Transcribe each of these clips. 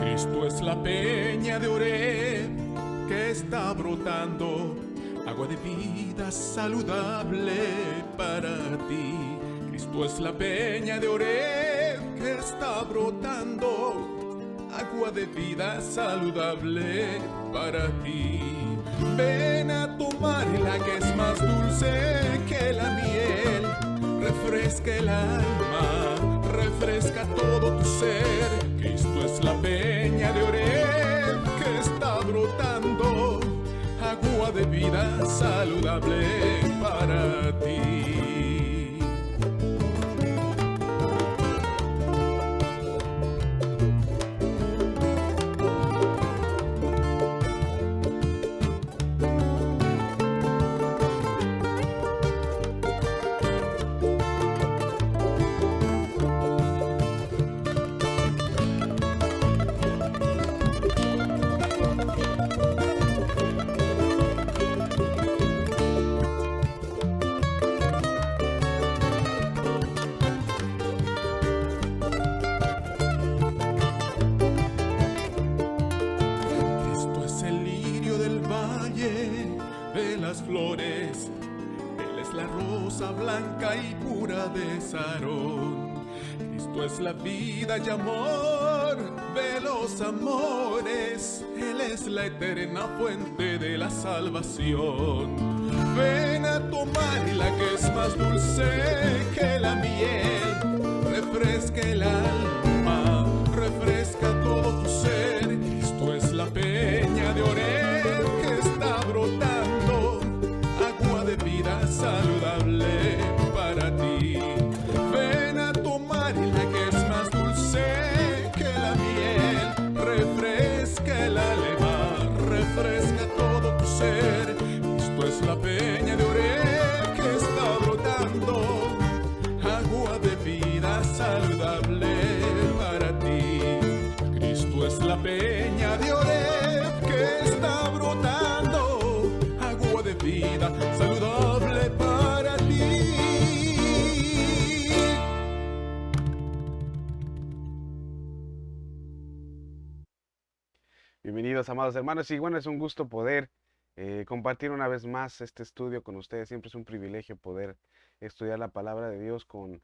Cristo es la peña de Oreb que está brotando, agua de vida saludable para ti. Cristo es la peña de Oreb que está brotando, agua de vida saludable para ti. Ven a tomarla que es más dulce que la miel, refresca el alma, refresca todo tu ser. Cristo es la peña de Oreb que está brotando, agua de vida saludable para ti. De las flores, Él es la rosa blanca y pura de Sarón. Cristo es la vida y amor de los amores, Él es la eterna fuente de la salvación. Ven a tomarla que es más dulce que la miel, refresca el alma, refresca todo tu ser. Cristo es la peña de Oreb que está brotando, agua de vida saludable para ti. Ven a tomarla que es más dulce que la miel, refresca el alma, refresca todo tu ser. Cristo es la peña de Oreb que está brotando, vida saludable para ti. Bienvenidos, amados hermanos, y bueno, es un gusto poder compartir una vez más este estudio con ustedes. Siempre es un privilegio poder estudiar la palabra de Dios con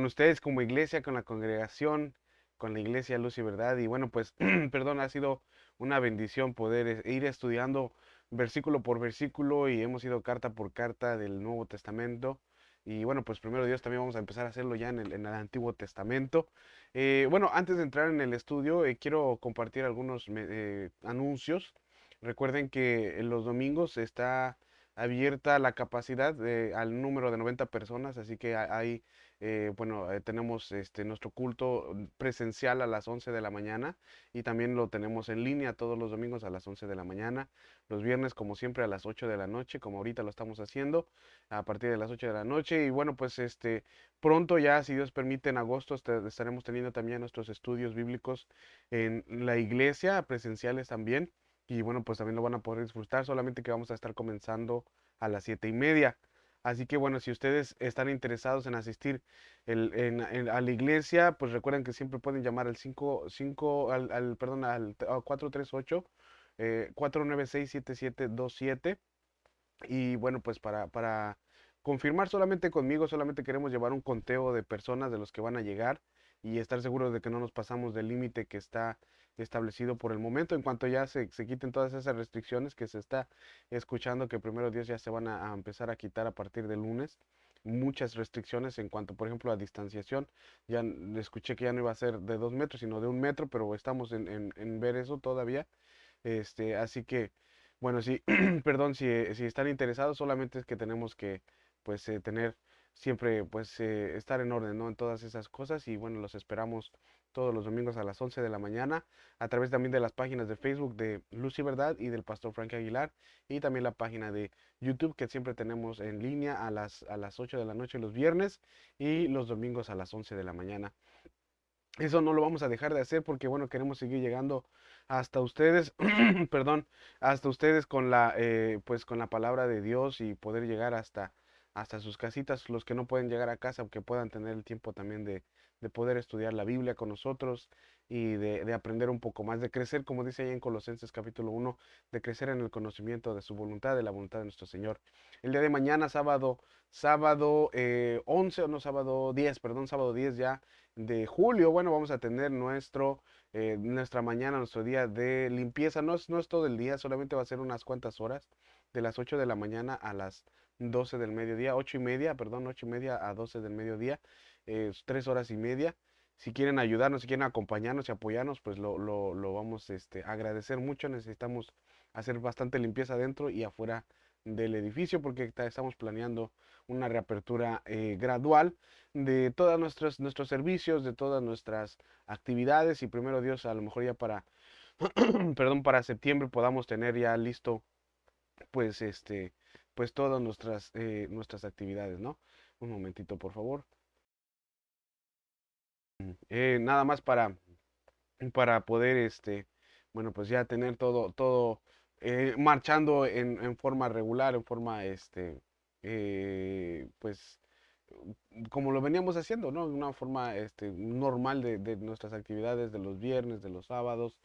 ustedes como iglesia, con la congregación, con la iglesia Luz y Verdad. Y bueno, pues, perdón, ha sido una bendición poder ir estudiando versículo por versículo y hemos ido carta por carta del Nuevo Testamento. Y bueno, pues primero Dios también vamos a empezar a hacerlo ya en el Antiguo Testamento. Bueno, antes de entrar en el estudio, quiero compartir algunos anuncios. Recuerden que en los domingos está abierta la capacidad al número de 90 personas, así que hay bueno, tenemos nuestro culto presencial a las 11 de la mañana y también lo tenemos en línea todos los domingos a las 11 de la mañana. Los viernes, como siempre, a las 8 de la noche, como ahorita lo estamos haciendo, a partir de las 8 de la noche. Y bueno, pues pronto ya, si Dios permite, en agosto estaremos teniendo también nuestros estudios bíblicos en la iglesia, presenciales también. Y bueno, pues también lo van a poder disfrutar, solamente que vamos a estar comenzando a las 7:30. Así que bueno, si ustedes están interesados en asistir a la iglesia, pues recuerden que siempre pueden llamar al 438 496-7727. Y bueno, pues para confirmar solamente conmigo, solamente queremos llevar un conteo de personas de los que van a llegar y estar seguros de que no nos pasamos del límite que está establecido por el momento. En cuanto ya se quiten todas esas restricciones que se está escuchando, que primero Dios ya se van a empezar a quitar a partir del lunes. Muchas restricciones en cuanto, por ejemplo, a distanciación. Ya escuché que ya no iba a ser de 2 metros, sino de 1 metro, pero estamos en ver eso todavía. Así que, bueno, sí, perdón, si están interesados, solamente es que tenemos que, pues, tener siempre, pues, estar en orden, ¿no? En todas esas cosas. Y bueno, los esperamos todos los domingos a las 11 de la mañana, a través también de las páginas de Facebook de Luz y Verdad y del Pastor Frank Aguilar, y también la página de YouTube que siempre tenemos en línea a las 8 de la noche los viernes y los domingos a las 11 de la mañana. Eso no lo vamos a dejar de hacer porque, bueno, queremos seguir llegando hasta ustedes, perdón, hasta ustedes con pues con la palabra de Dios y poder llegar hasta sus casitas, los que no pueden llegar a casa, que puedan tener el tiempo también de poder estudiar la Biblia con nosotros y de aprender un poco más, de crecer, como dice ahí en Colosenses capítulo 1, de crecer en el conocimiento de su voluntad, de la voluntad de nuestro Señor. El día de mañana, sábado 11, o no, sábado 10, perdón, sábado 10 ya de julio, bueno, vamos a tener nuestra mañana, nuestro día de limpieza. No es todo el día, solamente va a ser unas cuantas horas, de las 8 de la mañana a las 12 del mediodía, 8:30, perdón, 8:30 a 12 del mediodía, 3 horas y media. Si quieren ayudarnos, si quieren acompañarnos y apoyarnos, pues lo vamos a agradecer mucho. Necesitamos hacer bastante limpieza dentro y afuera del edificio porque estamos planeando una reapertura gradual de todos nuestros servicios, de todas nuestras actividades, y primero Dios, a lo mejor ya para, perdón, para septiembre podamos tener ya listo pues pues todas nuestras actividades, ¿no? Un momentito, por favor. Nada más para poder bueno, pues ya tener todo marchando en forma regular, en forma pues como lo veníamos haciendo, ¿no? De una forma normal de nuestras actividades de los viernes, de los sábados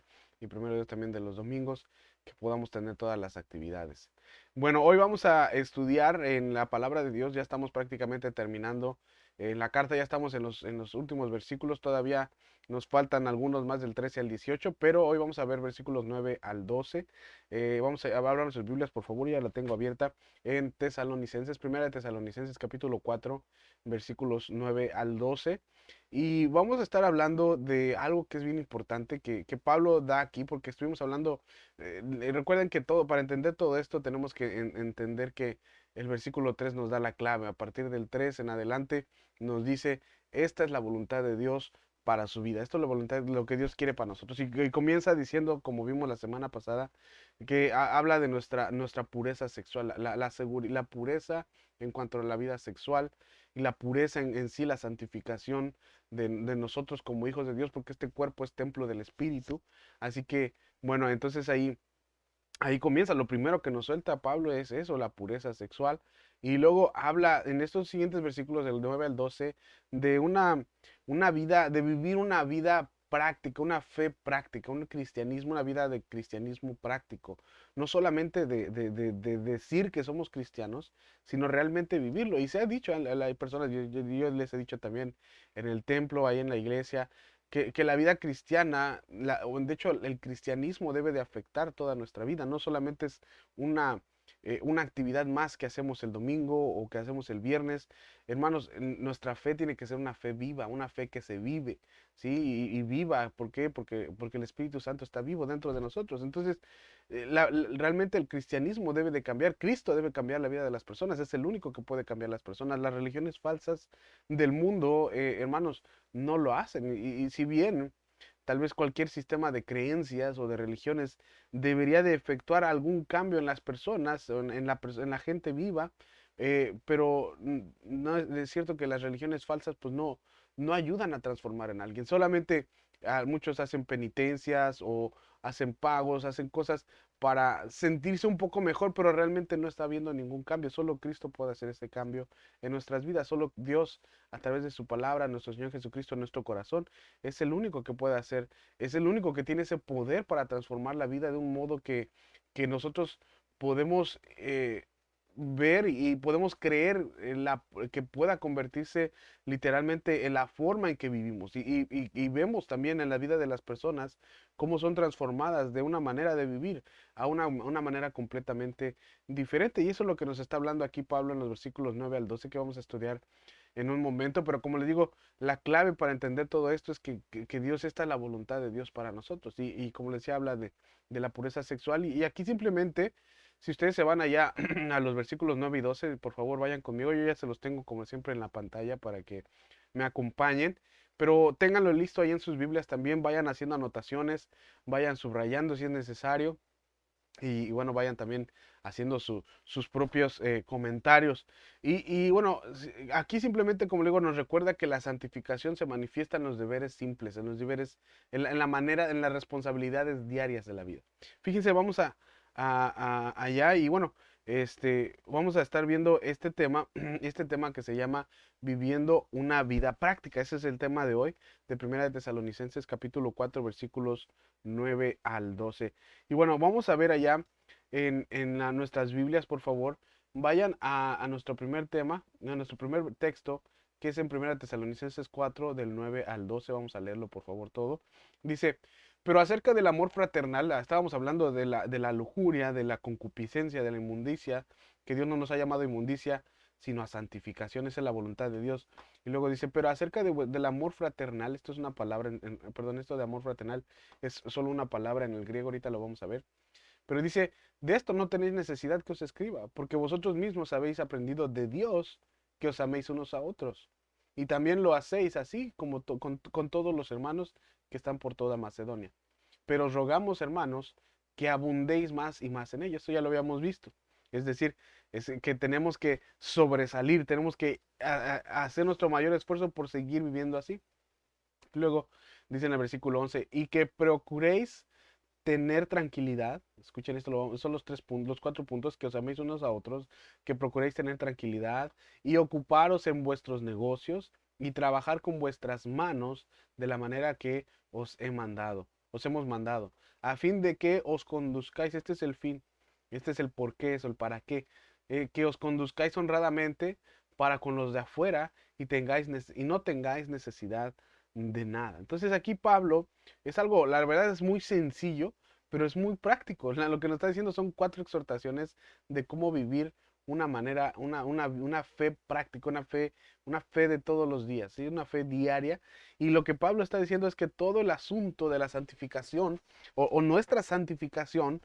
y primero Dios también de los domingos, que podamos tener todas las actividades. Bueno, hoy vamos a estudiar en la palabra de Dios, ya estamos prácticamente terminando. En la carta ya estamos en los últimos versículos, todavía nos faltan algunos más del 13 al 18, pero hoy vamos a ver versículos 9 al 12. Vamos a hablar sus Biblias, por favor, ya la tengo abierta en Tesalonicenses, primera de Tesalonicenses capítulo 4, versículos 9 al 12. Y vamos a estar hablando de algo que es bien importante que Pablo da aquí, porque estuvimos hablando, recuerden que para entender todo esto tenemos que entender que el versículo 3 nos da la clave. A partir del 3 en adelante nos dice, esta es la voluntad de Dios para su vida. Esto es la voluntad, lo que Dios quiere para nosotros. Y comienza diciendo, como vimos la semana pasada, que habla de nuestra pureza sexual, la pureza en cuanto a la vida sexual y la pureza en sí, la santificación de nosotros como hijos de Dios, porque este cuerpo es templo del Espíritu. Así que, bueno, entonces ahí ahí comienza, lo primero que nos suelta Pablo es eso, la pureza sexual. Y luego habla en estos siguientes versículos del 9 al 12 de una vida, de vivir una vida práctica, una fe práctica, un cristianismo, una vida de cristianismo práctico. No solamente de decir que somos cristianos, sino realmente vivirlo. Y se ha dicho, hay personas, yo les he dicho también en el templo, ahí en la iglesia, que la vida cristiana, o de hecho el cristianismo debe de afectar toda nuestra vida, no solamente es una, una actividad más que hacemos el domingo o que hacemos el viernes. Hermanos, nuestra fe tiene que ser una fe viva, una fe que se vive, ¿sí? Y viva, ¿por qué? Porque el Espíritu Santo está vivo dentro de nosotros. Entonces, realmente el cristianismo debe de cambiar, Cristo debe cambiar la vida de las personas, es el único que puede cambiar las personas. Las religiones falsas del mundo, hermanos, no lo hacen. Y si bien tal vez cualquier sistema de creencias o de religiones debería de efectuar algún cambio en las personas, o en la gente viva, pero no es cierto que las religiones falsas pues no ayudan a transformar en alguien. Solamente muchos hacen penitencias o hacen pagos, hacen cosas para sentirse un poco mejor, pero realmente no está habiendo ningún cambio. Solo Cristo puede hacer este cambio en nuestras vidas. Solo Dios, a través de su palabra, nuestro Señor Jesucristo en nuestro corazón, es el único que puede hacer, es el único que tiene ese poder para transformar la vida de un modo que nosotros podemos ver y podemos creer que pueda convertirse literalmente en la forma en que vivimos. Y vemos también en la vida de las personas cómo son transformadas de una manera de vivir a una manera completamente diferente. Y eso es lo que nos está hablando aquí Pablo en los versículos 9 al 12 que vamos a estudiar en un momento. Pero como les digo, la clave para entender todo esto es que Dios, esta es la voluntad de Dios para nosotros. Y como les decía, habla de la pureza sexual. Y aquí simplemente, si ustedes se van allá a los versículos 9 y 12, por favor vayan conmigo. Yo ya se los tengo como siempre en la pantalla para que me acompañen. Pero ténganlo listo ahí en sus Biblias también. Vayan haciendo anotaciones, vayan subrayando si es necesario. Y bueno, vayan también haciendo sus propios comentarios. Y bueno, aquí simplemente, como le digo, nos recuerda que la santificación se manifiesta en los deberes simples, en los deberes, en la manera, en las responsabilidades diarias de la vida. Fíjense, vamos allá y bueno, vamos a estar viendo este tema, este tema que se llama viviendo una vida práctica. Ese es el tema de hoy, de Primera de Tesalonicenses, capítulo 4 versículos 9 al 12. Y bueno, vamos a ver allá en nuestras Biblias, por favor, vayan a nuestro primer tema, a nuestro primer texto, que es en Primera Tesalonicenses 4, del 9 al 12. Vamos a leerlo, por favor, todo. Dice, pero acerca del amor fraternal, estábamos hablando de la lujuria, de la concupiscencia, de la inmundicia, que Dios no nos ha llamado inmundicia, sino a santificación, esa es la voluntad de Dios. Y luego dice, pero acerca del amor fraternal, esto es una palabra, perdón, esto de amor fraternal es solo una palabra en el griego, ahorita lo vamos a ver. Pero dice, de esto no tenéis necesidad que os escriba, porque vosotros mismos habéis aprendido de Dios que os améis unos a otros. Y también lo hacéis así como con todos los hermanos que están por toda Macedonia. Pero os rogamos, hermanos, que abundéis más y más en ello. Esto ya lo habíamos visto. Es decir, es que tenemos que sobresalir, tenemos que hacer nuestro mayor esfuerzo por seguir viviendo así. Luego dice en el versículo 11, y que procuréis tener tranquilidad. Escuchen esto, son los 3 puntos, los 4 puntos: que os améis unos a otros, que procuréis tener tranquilidad y ocuparos en vuestros negocios y trabajar con vuestras manos de la manera que os hemos mandado, a fin de que os conduzcáis. Este es el fin, este es el por qué, es el para qué, que os conduzcáis honradamente para con los de afuera y no tengáis necesidad de nada. Entonces aquí Pablo es algo, la verdad es muy sencillo, pero es muy práctico. Lo que nos está diciendo son 4 exhortaciones de cómo vivir una manera, una fe práctica, una fe de todos los días, ¿sí? Una fe diaria. Y lo que Pablo está diciendo es que todo el asunto de la santificación o nuestra santificación,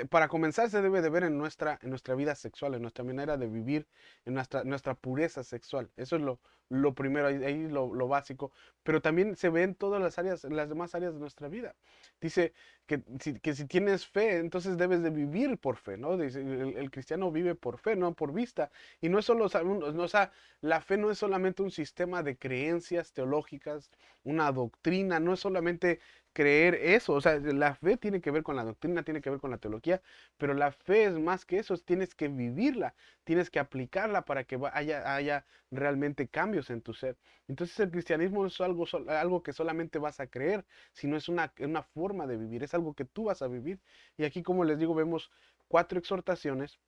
para comenzar, se debe de ver en nuestra vida sexual, en nuestra manera de vivir, en nuestra pureza sexual. Eso es lo primero, ahí lo básico. Pero también se ve en todas las áreas, en las demás áreas de nuestra vida. Dice que si tienes fe, entonces debes de vivir por fe, ¿no? Dice, el cristiano vive por fe, no por vista. Y no es solo, o sea, la fe no es solamente un sistema de creencias teológicas, una doctrina, no es solamente creer eso, o sea, la fe tiene que ver con la doctrina, tiene que ver con la teología, pero la fe es más que eso, tienes que vivirla, tienes que aplicarla para que haya realmente cambios en tu ser. Entonces el cristianismo no es algo que solamente vas a creer, sino es una forma de vivir, es algo que tú vas a vivir. Y aquí, como les digo, vemos cuatro exhortaciones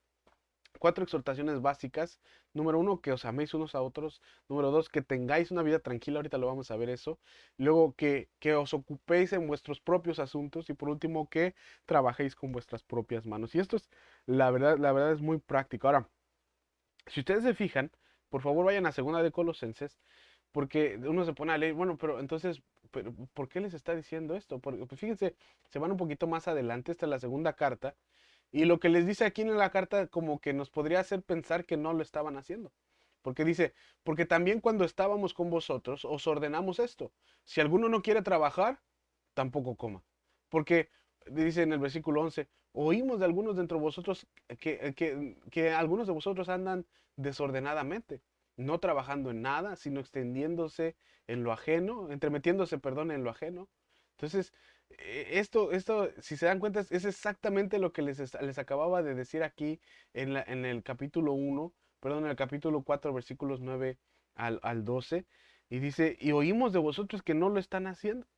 cuatro exhortaciones básicas. Número uno, que os améis unos a otros. Número dos, que tengáis una vida tranquila. Ahorita lo vamos a ver eso. Luego, que os ocupéis en vuestros propios asuntos. Y por último, que trabajéis con vuestras propias manos. Y esto es, la verdad es muy práctico. Ahora, si ustedes se fijan, por favor vayan a segunda de Colosenses, porque uno se pone a leer, bueno, pero entonces, ¿por qué les está diciendo esto? Porque, pues fíjense, se van un poquito más adelante, esta es la segunda carta, y lo que les dice aquí en la carta como que nos podría hacer pensar que no lo estaban haciendo. Porque dice, porque también cuando estábamos con vosotros os ordenamos esto. Si alguno no quiere trabajar, tampoco coma. Porque dice en el versículo 11, oímos de algunos de entre vosotros que algunos de vosotros andan desordenadamente, no trabajando en nada, sino extendiéndose en lo ajeno, entremetiéndose, perdón, en lo ajeno. Entonces, esto, si se dan cuenta, es exactamente lo que les acababa de decir aquí en el capítulo 1, perdón, en el capítulo 4, versículos 9 al 12, y dice, y oímos de vosotros que no lo están haciendo.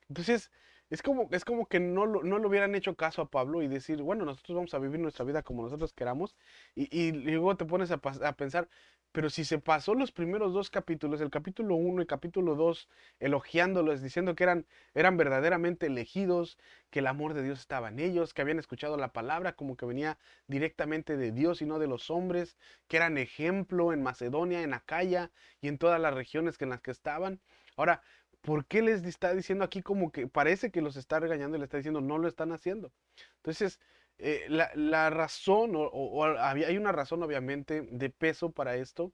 Entonces, es como que no le hubieran hecho caso a Pablo y decir, bueno, nosotros vamos a vivir nuestra vida como nosotros queramos, y luego te pones a pensar, pero si se pasó los primeros dos capítulos, el capítulo 1 y capítulo 2 elogiándolos, diciendo que eran verdaderamente elegidos, que el amor de Dios estaba en ellos, que habían escuchado la palabra como que venía directamente de Dios y no de los hombres, que eran ejemplo en Macedonia, en Acaya y en todas las regiones en las que estaban. Ahora, ¿por qué les está diciendo aquí como que parece que los está regañando y le está diciendo no lo están haciendo? Entonces, la razón, hay una razón obviamente de peso para esto,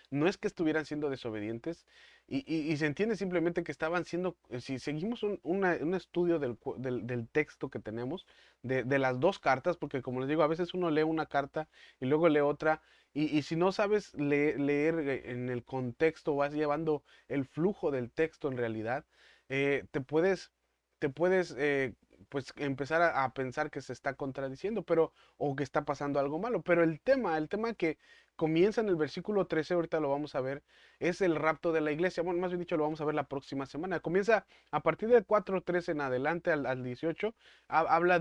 no es que estuvieran siendo desobedientes y se entiende simplemente que estaban siendo, si seguimos un estudio del texto que tenemos, de las dos cartas, porque como les digo, a veces uno lee una carta y luego lee otra, y si no sabes leer en el contexto, vas llevando el flujo del texto en realidad, te puedes pues empezar a pensar que se está contradiciendo, o que está pasando algo malo. Pero el tema que comienza en el versículo 13, ahorita lo vamos a ver, es el rapto de la iglesia. Bueno, más bien dicho, lo vamos a ver la próxima semana. Comienza a partir del 4:13 en adelante al 18, habla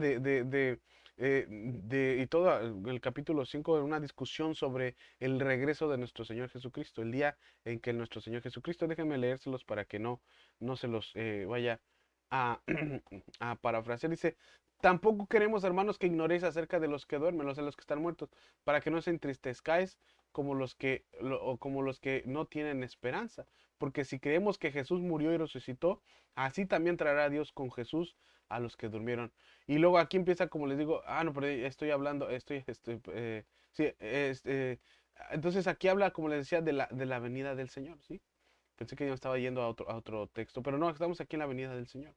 y todo el capítulo 5 de una discusión sobre el regreso de nuestro Señor Jesucristo, el día en que nuestro Señor Jesucristo, déjenme leérselos para que no se los vaya a, a parafrasear, dice, tampoco queremos, hermanos, que ignoréis acerca de los que duermen, de los que están muertos, para que no se entristezcáis como los que no tienen esperanza. Porque si creemos que Jesús murió y resucitó, así también traerá Dios con Jesús a los que durmieron. Y luego aquí empieza, como les digo, no, pero estoy hablando, sí, entonces aquí habla, como les decía, de la venida del Señor, ¿sí? Pensé que yo estaba yendo a otro texto, pero no, estamos aquí en la venida del Señor.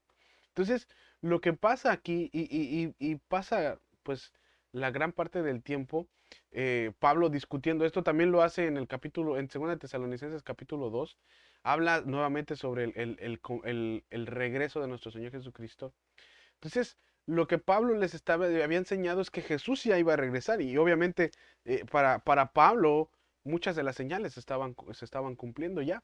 Entonces, lo que pasa aquí, y pasa pues la gran parte del tiempo, Pablo discutiendo esto, también lo hace en el capítulo, en 2 Tesalonicenses capítulo 2, habla nuevamente sobre el regreso de nuestro Señor Jesucristo. Entonces, lo que Pablo había enseñado es que Jesús ya iba a regresar, y obviamente para Pablo muchas de las señales se estaban cumpliendo ya.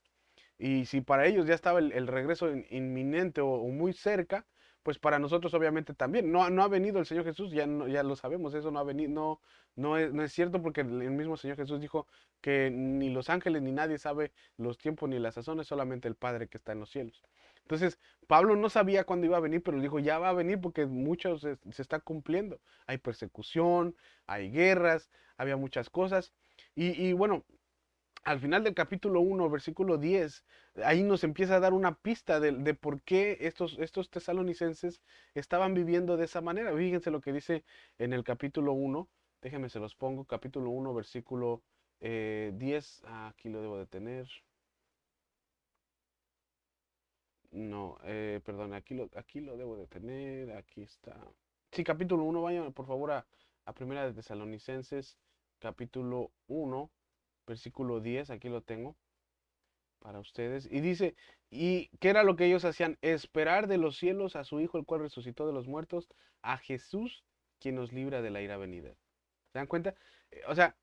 Y si para ellos ya estaba el regreso inminente o muy cerca, pues para nosotros obviamente también. No ha venido el Señor Jesús, ya lo sabemos, eso no ha venido, no es cierto, porque el mismo Señor Jesús dijo que ni los ángeles ni nadie sabe los tiempos ni las sazones, solamente el Padre que está en los cielos. Entonces, Pablo no sabía cuándo iba a venir, pero dijo, ya va a venir porque muchos se está cumpliendo. Hay persecución, hay guerras, había muchas cosas. Y bueno, al final del capítulo 1, versículo 10, ahí nos empieza a dar una pista de por qué estos tesalonicenses estaban viviendo de esa manera. Fíjense lo que dice en el capítulo 1, déjenme se los pongo, capítulo 1, versículo 10, aquí lo debo de tener. No, perdón, aquí lo debo de tener, aquí está. Sí, capítulo 1, vayan por favor a Primera de Tesalonicenses, capítulo 1, versículo 10, aquí lo tengo. para ustedes. Y dice, ¿y qué era lo que ellos hacían? Esperar de los cielos a su Hijo, el cual resucitó de los muertos, a Jesús, quien nos libra de la ira venidera. ¿Se dan cuenta? O sea,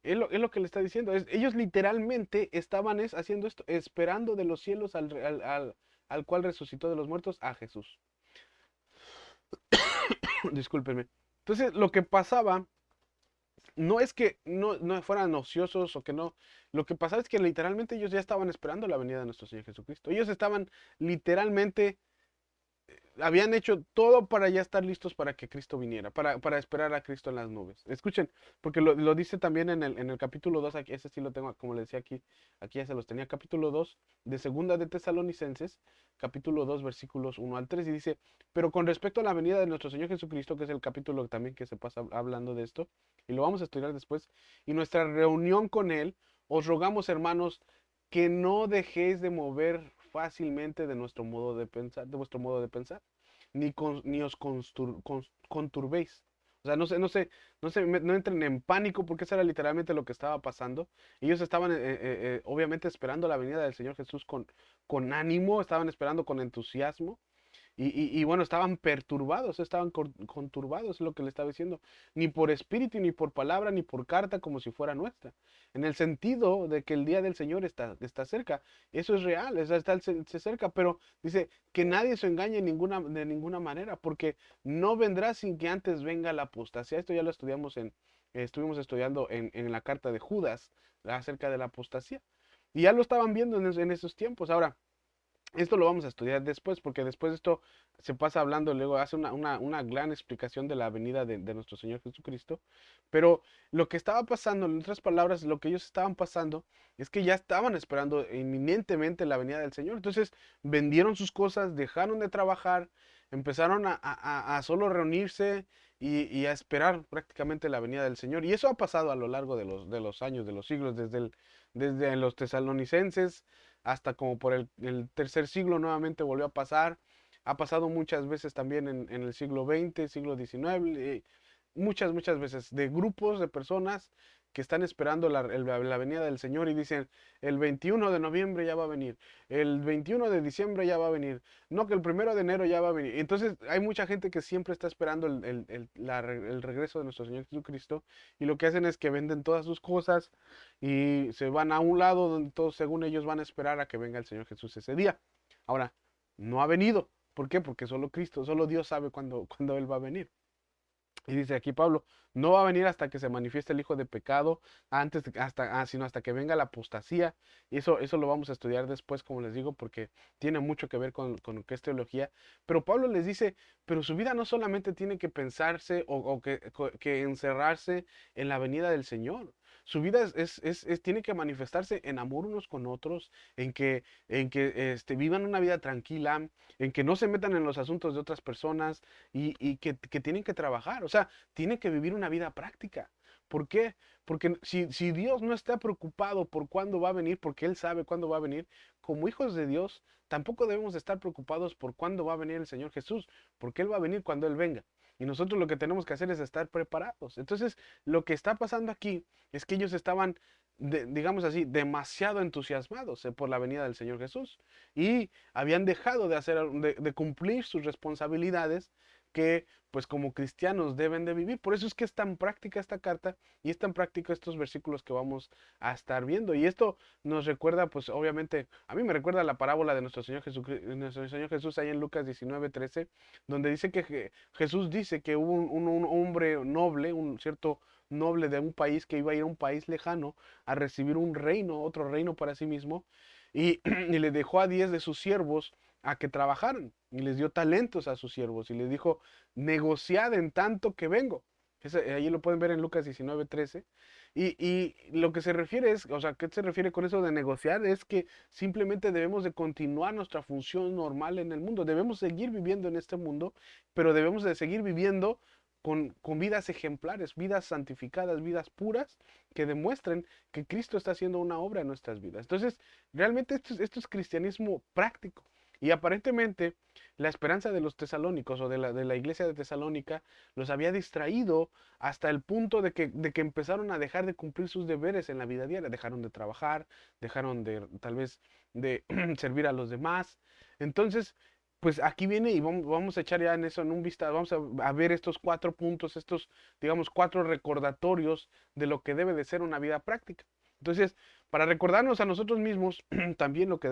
es lo que le está diciendo. Ellos literalmente estaban haciendo esto, esperando de los cielos al cual resucitó de los muertos, a Jesús. Discúlpenme. Entonces, lo que pasaba no es que no fueran ociosos o que no. Lo que pasaba es que literalmente ellos ya estaban esperando la venida de nuestro Señor Jesucristo. Ellos estaban literalmente, habían hecho todo para ya estar listos para que Cristo viniera, para esperar a Cristo en las nubes. Escuchen, porque lo dice también en el capítulo 2, aquí, ese sí lo tengo, como le decía aquí ya se los tenía, capítulo 2 de Segunda de Tesalonicenses, capítulo 2, versículos 1 al 3, y dice, pero con respecto a la venida de nuestro Señor Jesucristo, que es el capítulo también que se pasa hablando de esto, y lo vamos a estudiar después, y nuestra reunión con Él, os rogamos, hermanos, que no dejéis de mover fácilmente de nuestro modo de pensar, de vuestro modo de pensar, ni os conturbéis. O sea, no entren en pánico porque eso era literalmente lo que estaba pasando. Ellos estaban obviamente esperando la venida del Señor Jesús con ánimo, estaban esperando con entusiasmo. Y bueno, estaban perturbados, estaban conturbados, es lo que le estaba diciendo. Ni por espíritu, ni por palabra, ni por carta, como si fuera nuestra. En el sentido de que el día del Señor está cerca. Eso es real, se cerca, pero dice que nadie se engañe de ninguna manera, porque no vendrá sin que antes venga la apostasía. Esto ya lo estuvimos estudiando en la carta de Judas acerca de la apostasía. Y ya lo estaban viendo en esos tiempos. Ahora, esto lo vamos a estudiar después, porque después esto se pasa hablando, luego hace una gran explicación de la venida de nuestro Señor Jesucristo. Pero lo que estaba pasando, en otras palabras, lo que ellos estaban pasando, es que ya estaban esperando inminentemente la venida del Señor. Entonces vendieron sus cosas, dejaron de trabajar, empezaron a solo reunirse y a esperar prácticamente la venida del Señor. Y eso ha pasado a lo largo de los años, de los siglos, desde los tesalonicenses hasta como por el tercer siglo nuevamente volvió a pasar. Ha pasado muchas veces también en el siglo XX, siglo XIX, muchas veces, de grupos de personas que están esperando la venida del Señor y dicen, el 21 de noviembre ya va a venir, el 21 de diciembre ya va a venir, no que el 1 de enero ya va a venir. Entonces hay mucha gente que siempre está esperando el regreso de nuestro Señor Jesucristo, y lo que hacen es que venden todas sus cosas y se van a un lado donde todos, según ellos, van a esperar a que venga el Señor Jesús ese día. Ahora, no ha venido. ¿Por qué? Porque solo Cristo, solo Dios sabe cuándo Él va a venir. Y dice aquí Pablo, no va a venir hasta que se manifieste el hijo de pecado, sino hasta que venga la apostasía. Y eso lo vamos a estudiar después, como les digo, porque tiene mucho que ver con lo que es teología. Pero Pablo les dice, pero su vida no solamente tiene que pensarse o que encerrarse en la venida del Señor. Su vida tiene que manifestarse en amor unos con otros, en que vivan una vida tranquila, en que no se metan en los asuntos de otras personas, y que tienen que trabajar. O sea, tienen que vivir una vida práctica. ¿Por qué? Porque si Dios no está preocupado por cuándo va a venir, porque Él sabe cuándo va a venir, como hijos de Dios, tampoco debemos estar preocupados por cuándo va a venir el Señor Jesús, porque Él va a venir cuando Él venga. Y nosotros lo que tenemos que hacer es estar preparados. Entonces, lo que está pasando aquí es que ellos estaban, digamos así, demasiado entusiasmados por la venida del Señor Jesús, y habían dejado de cumplir sus responsabilidades que pues como cristianos deben de vivir. Por eso es que es tan práctica esta carta y es tan práctico estos versículos que vamos a estar viendo. Y esto nos recuerda, pues obviamente, a mí me recuerda la parábola de nuestro Señor Jesús ahí en Lucas 19:13, donde dice que Jesús dice que hubo un hombre noble, un cierto noble de un país que iba a ir a un país lejano a recibir un reino, otro reino para sí mismo, y, y le dejó a 10 de sus siervos a que trabajaran, y les dio talentos a sus siervos y les dijo, negociad en tanto que vengo. Ahí lo pueden ver en Lucas 19:13. Y lo que se refiere es, o sea, ¿qué se refiere con eso de negociar? Es que simplemente debemos de continuar nuestra función normal en el mundo. Debemos seguir viviendo en este mundo, pero debemos de seguir viviendo con vidas ejemplares, vidas santificadas, vidas puras, que demuestren que Cristo está haciendo una obra en nuestras vidas. Entonces, realmente esto es cristianismo práctico. Y aparentemente la esperanza de los tesalónicos o de la iglesia de Tesalónica los había distraído hasta el punto de que empezaron a dejar de cumplir sus deberes en la vida diaria. Dejaron de trabajar, dejaron de tal vez de servir a los demás. Entonces, pues aquí viene y vamos a echar ya en eso en un vistazo, vamos a ver estos 4 puntos, estos, digamos, 4 recordatorios de lo que debe de ser una vida práctica. Entonces, para recordarnos a nosotros mismos también lo que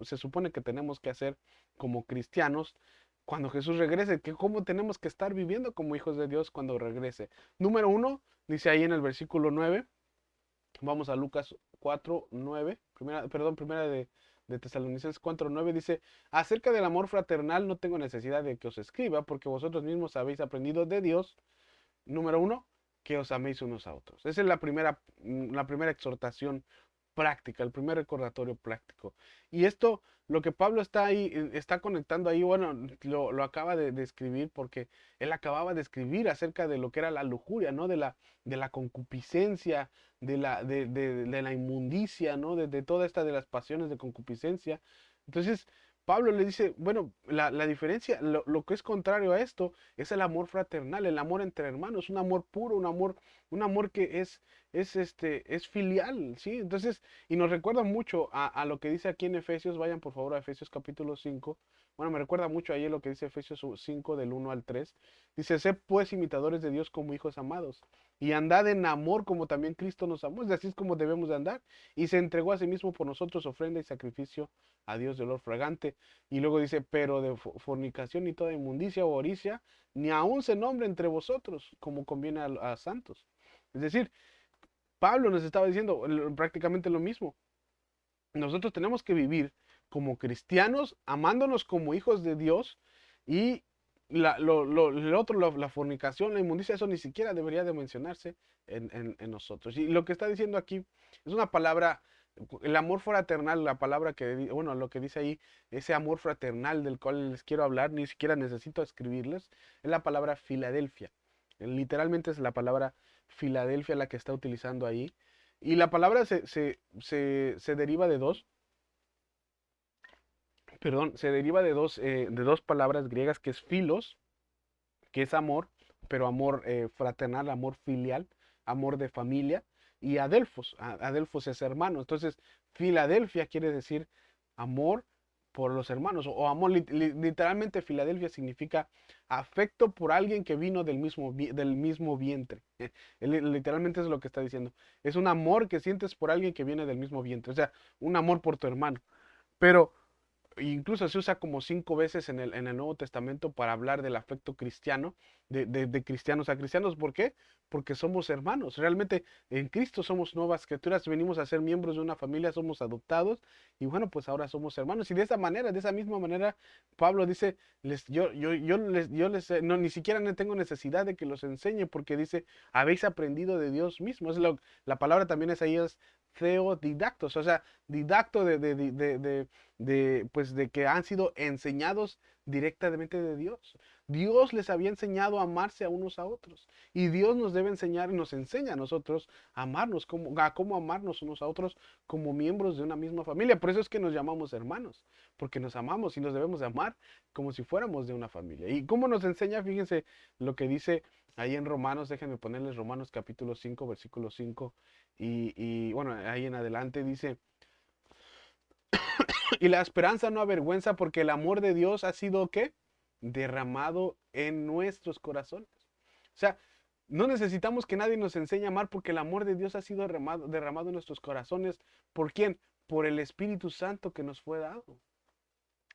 se supone que tenemos que hacer como cristianos cuando Jesús regrese, que cómo tenemos que estar viviendo como hijos de Dios cuando regrese. Número 1, dice ahí en el versículo 9. Vamos a Lucas 4:9, primera de Tesalonicenses 4:9, dice: acerca del amor fraternal no tengo necesidad de que os escriba, porque vosotros mismos habéis aprendido de Dios, número 1, que os améis unos a otros. Esa es la primera exhortación práctica, el primer recordatorio práctico. Y esto, lo que Pablo está ahí, está conectando ahí, bueno, lo acaba de escribir porque él acababa de escribir acerca de lo que era la lujuria, ¿no? De la concupiscencia, de la inmundicia, ¿no? De toda esta de las pasiones de concupiscencia. Entonces, Pablo le dice, bueno, la diferencia, lo que es contrario a esto es el amor fraternal, el amor entre hermanos, un amor puro, un amor que es filial, ¿sí? Entonces, y nos recuerda mucho a lo que dice aquí en Efesios. Vayan por favor a Efesios capítulo 5. Bueno, me recuerda mucho ahí lo que dice Efesios 5 del 1 al 3. Dice: sed pues imitadores de Dios como hijos amados, y andad en amor como también Cristo nos amó. Así es como debemos de andar. Y se entregó a sí mismo por nosotros, ofrenda y sacrificio a Dios de olor fragante. Y luego dice: pero de fornicación y toda inmundicia o avaricia, ni aun se nombre entre vosotros, como conviene a santos. Es decir, Pablo nos estaba diciendo prácticamente lo mismo. Nosotros tenemos que vivir como cristianos, amándonos como hijos de Dios, y el otro, la fornicación, la inmundicia, eso ni siquiera debería de mencionarse en nosotros. Y lo que está diciendo aquí es una palabra, el amor fraternal, la palabra bueno, lo que dice ahí, ese amor fraternal del cual les quiero hablar, ni siquiera necesito escribirles, es la palabra Filadelfia. Literalmente es la palabra Filadelfia la que está utilizando ahí. Y la palabra se deriva de dos, perdón, se deriva de dos palabras griegas, que es filos, que es amor, pero amor fraternal, amor filial, amor de familia, y adelfos. Adelfos es hermano. Entonces, Filadelfia quiere decir amor por los hermanos, o amor, literalmente Filadelfia significa afecto por alguien que vino del mismo vientre. Literalmente es lo que está diciendo. Es un amor que sientes por alguien que viene del mismo vientre, o sea, un amor por tu hermano. Pero incluso se usa como 5 veces en el Nuevo Testamento para hablar del afecto cristiano, de cristianos a cristianos. ¿Por qué? Porque somos hermanos. Realmente en Cristo somos nuevas criaturas, venimos a ser miembros de una familia, somos adoptados, y bueno, pues ahora somos hermanos. Y de esa manera, de esa misma manera, Pablo dice: no, ni siquiera tengo necesidad de que los enseñe, porque dice: habéis aprendido de Dios mismo. La palabra también es ahí, es theodidactos, o sea, didacto pues de que han sido enseñados directamente de Dios. Dios les había enseñado a amarse a unos a otros, y Dios nos debe enseñar y nos enseña a nosotros a amarnos, cómo amarnos unos a otros como miembros de una misma familia. Por eso es que nos llamamos hermanos, porque nos amamos y nos debemos de amar como si fuéramos de una familia. ¿Y cómo nos enseña? Fíjense lo que dice ahí en Romanos. Déjenme ponerles Romanos capítulo 5, versículo 5, y bueno, ahí en adelante dice: y la esperanza no avergüenza, porque el amor de Dios ha sido, ¿qué? Derramado en nuestros corazones. O sea, no necesitamos que nadie nos enseñe a amar, porque el amor de Dios ha sido derramado en nuestros corazones. ¿Por quién? Por el Espíritu Santo que nos fue dado.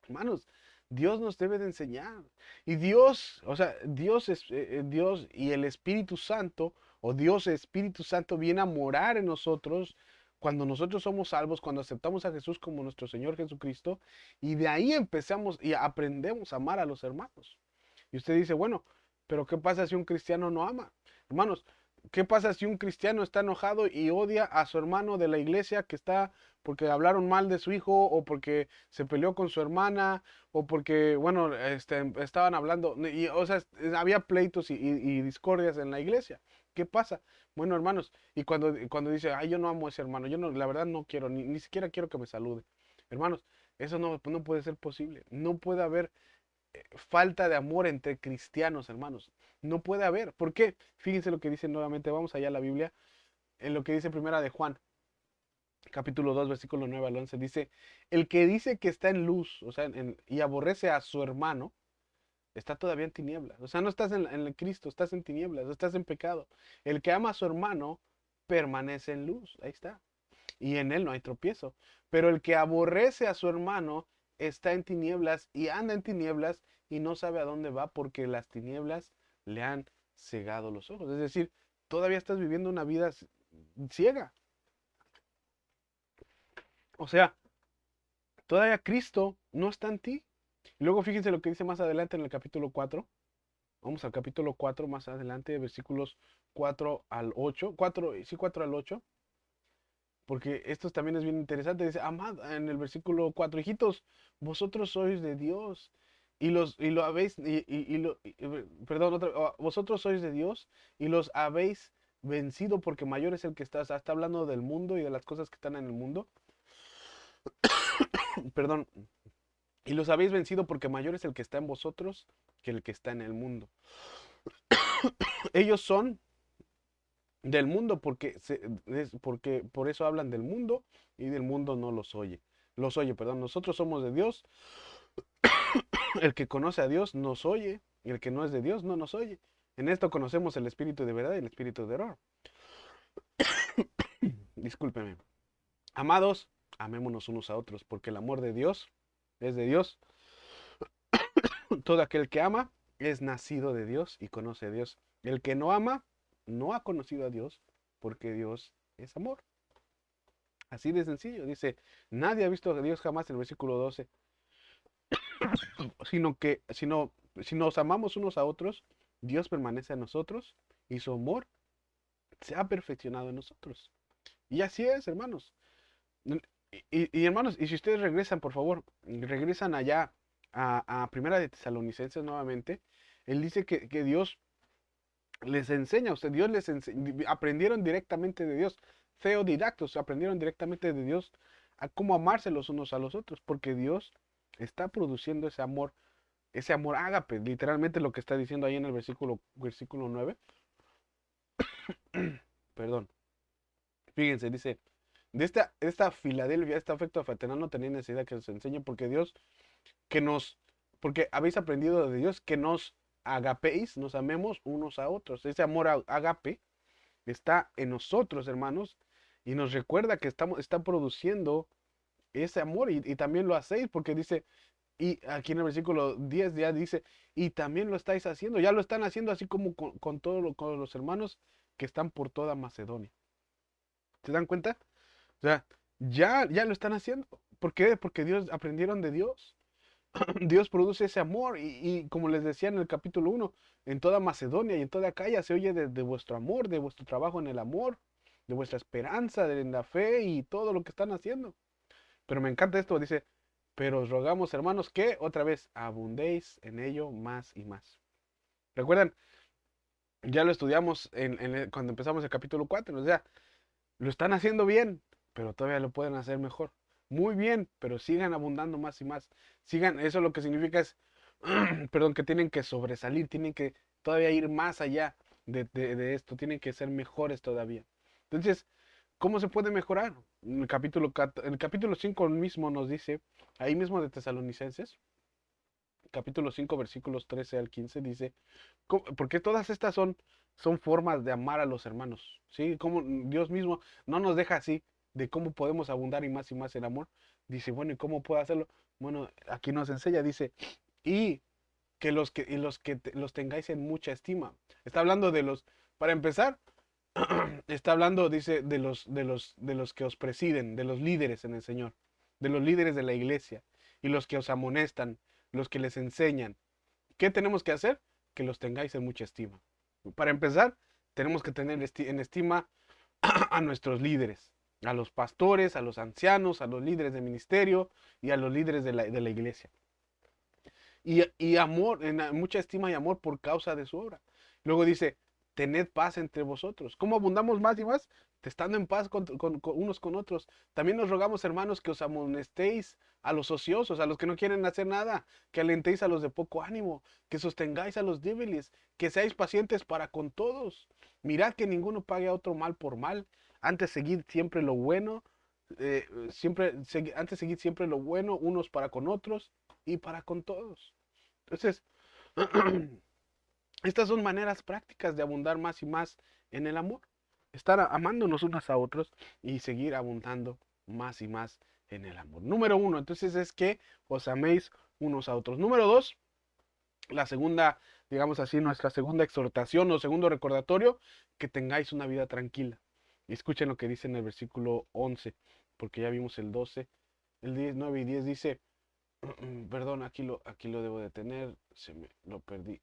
Hermanos, Dios nos debe de enseñar. Y Dios, o sea, Dios es Dios, y el Espíritu Santo, o Dios Espíritu Santo, viene a morar en nosotros cuando nosotros somos salvos, cuando aceptamos a Jesús como nuestro Señor Jesucristo, y de ahí empezamos y aprendemos a amar a los hermanos. Y usted dice: bueno, pero ¿qué pasa si un cristiano no ama? Hermanos, ¿qué pasa si un cristiano está enojado y odia a su hermano de la iglesia, que está porque hablaron mal de su hijo, o porque se peleó con su hermana, o porque, bueno, estaban hablando, o sea, había pleitos y discordias en la iglesia? ¿Qué pasa? Bueno, hermanos, y cuando dice: ay, yo no amo a ese hermano, yo no, la verdad no quiero, ni siquiera quiero que me salude. Hermanos, Eso no puede ser posible. No puede haber falta de amor entre cristianos, hermanos. No puede haber. ¿Por qué? Fíjense lo que dice nuevamente. Vamos allá a la Biblia. En lo que dice primera de Juan, capítulo 2 versículo 9 al 11. Dice, el que dice que está en luz, o sea, y aborrece a su hermano, está todavía en tinieblas. O sea, no estás en el Cristo, estás en tinieblas, estás en pecado. El que ama a su hermano permanece en luz. Ahí está. Y en él no hay tropiezo. Pero el que aborrece a su hermano está en tinieblas y anda en tinieblas y no sabe a dónde va porque las tinieblas le han cegado los ojos. Es decir, todavía estás viviendo una vida ciega. O sea, todavía Cristo no está en ti. Y luego fíjense lo que dice más adelante en el capítulo 4. Vamos al capítulo 4 más adelante, versículos 4 al 8. 4, sí, 4 al 8. Porque esto también es bien interesante. Dice, amad, en el versículo 4, hijitos, vosotros sois de Dios. Y lo habéis, perdón, vosotros sois de Dios y los habéis vencido porque mayor es el que está. O sea, está hablando del mundo y de las cosas que están en el mundo. Perdón. Y los habéis vencido porque mayor es el que está en vosotros que el que está en el mundo. Ellos son del mundo porque por eso hablan del mundo y del mundo no los oye. Los oye, perdón. Nosotros somos de Dios. El que conoce a Dios nos oye y el que no es de Dios no nos oye. En esto conocemos el espíritu de verdad y el espíritu de error. Discúlpeme. Amados, amémonos unos a otros porque el amor de Dios es de Dios. Todo aquel que ama es nacido de Dios y conoce a Dios. El que no ama no ha conocido a Dios porque Dios es amor. Así de sencillo. Dice, nadie ha visto a Dios jamás en el versículo 12, si nos amamos unos a otros, Dios permanece en nosotros y su amor se ha perfeccionado en nosotros. Y así es, hermanos. Hermanos, y si ustedes regresan, por favor, regresan allá a Primera de Tesalonicenses nuevamente, él dice que Dios les enseña, Dios les aprendieron directamente de Dios, feodidactos, aprendieron directamente de Dios a cómo amarse los unos a los otros, porque Dios está produciendo ese amor ágape, literalmente lo que está diciendo ahí en el versículo 9. Perdón. Fíjense, dice, de esta Filadelfia, este afecto fraternal no tenía necesidad que os enseñe porque Dios, que nos, porque habéis aprendido de Dios que nos agapéis, nos amemos unos a otros. Ese amor agape está en nosotros, hermanos, y nos recuerda que está produciendo ese amor y también lo hacéis porque dice, y aquí en el versículo 10 ya dice, y también lo estáis haciendo, ya lo están haciendo así como con los hermanos que están por toda Macedonia. ¿Se dan cuenta? O sea, ya lo están haciendo. ¿Por qué? Porque Dios aprendieron de Dios. Dios produce ese amor y como les decía en el capítulo 1, en toda Macedonia y en toda Acaya se oye de vuestro amor, de vuestro trabajo en el amor, de vuestra esperanza, de la fe y todo lo que están haciendo. Pero me encanta esto, dice, pero os rogamos, hermanos, que otra vez abundéis en ello más y más. ¿Recuerdan? Ya lo estudiamos cuando empezamos el capítulo 4, o sea, lo están haciendo bien, pero todavía lo pueden hacer mejor. Muy bien, pero sigan abundando más y más. Sigan, eso lo que significa es, perdón, que tienen que sobresalir, tienen que todavía ir más allá de esto, tienen que ser mejores todavía. Entonces, ¿cómo se puede mejorar? En el capítulo 5 mismo nos dice, ahí mismo de Tesalonicenses, capítulo 5 versículos 13 al 15 dice, porque todas estas son formas de amar a los hermanos, ¿sí? Como Dios mismo no nos deja así, de cómo podemos abundar y más en amor. Dice, bueno, ¿y cómo puedo hacerlo? Bueno, aquí nos enseña, dice, y los tengáis en mucha estima. Está hablando para empezar, está hablando, dice, de los que os presiden, de los líderes en el Señor, de los líderes de la iglesia, y los que os amonestan, los que les enseñan. ¿Qué tenemos que hacer? Que los tengáis en mucha estima. Para empezar, tenemos que tener en estima a nuestros líderes, a los pastores, a los ancianos, a los líderes de ministerio y a los líderes de la iglesia. Y amor, mucha estima y amor por causa de su obra. Luego dice, tened paz entre vosotros. ¿Cómo abundamos más y más? estando en paz unos con otros. También nos rogamos, hermanos, que os amonestéis a los ociosos, a los que no quieren hacer nada, que alentéis a los de poco ánimo, que sostengáis a los débiles, que seáis pacientes para con todos. Mirad que ninguno pague a otro mal por mal, antes seguid siempre lo bueno, antes seguid siempre lo bueno unos para con otros y para con todos. Entonces, estas son maneras prácticas de abundar más y más en el amor. Estar amándonos unos a otros y seguir abundando más y más en el amor. Número uno, entonces es que os améis unos a otros. Número dos, la segunda, digamos así, nuestra segunda exhortación o segundo recordatorio, que tengáis una vida tranquila. Y escuchen lo que dice en el versículo 11, porque ya vimos el 12, el 10, 9 y 10 dice, perdón, aquí lo debo de tener, lo perdí.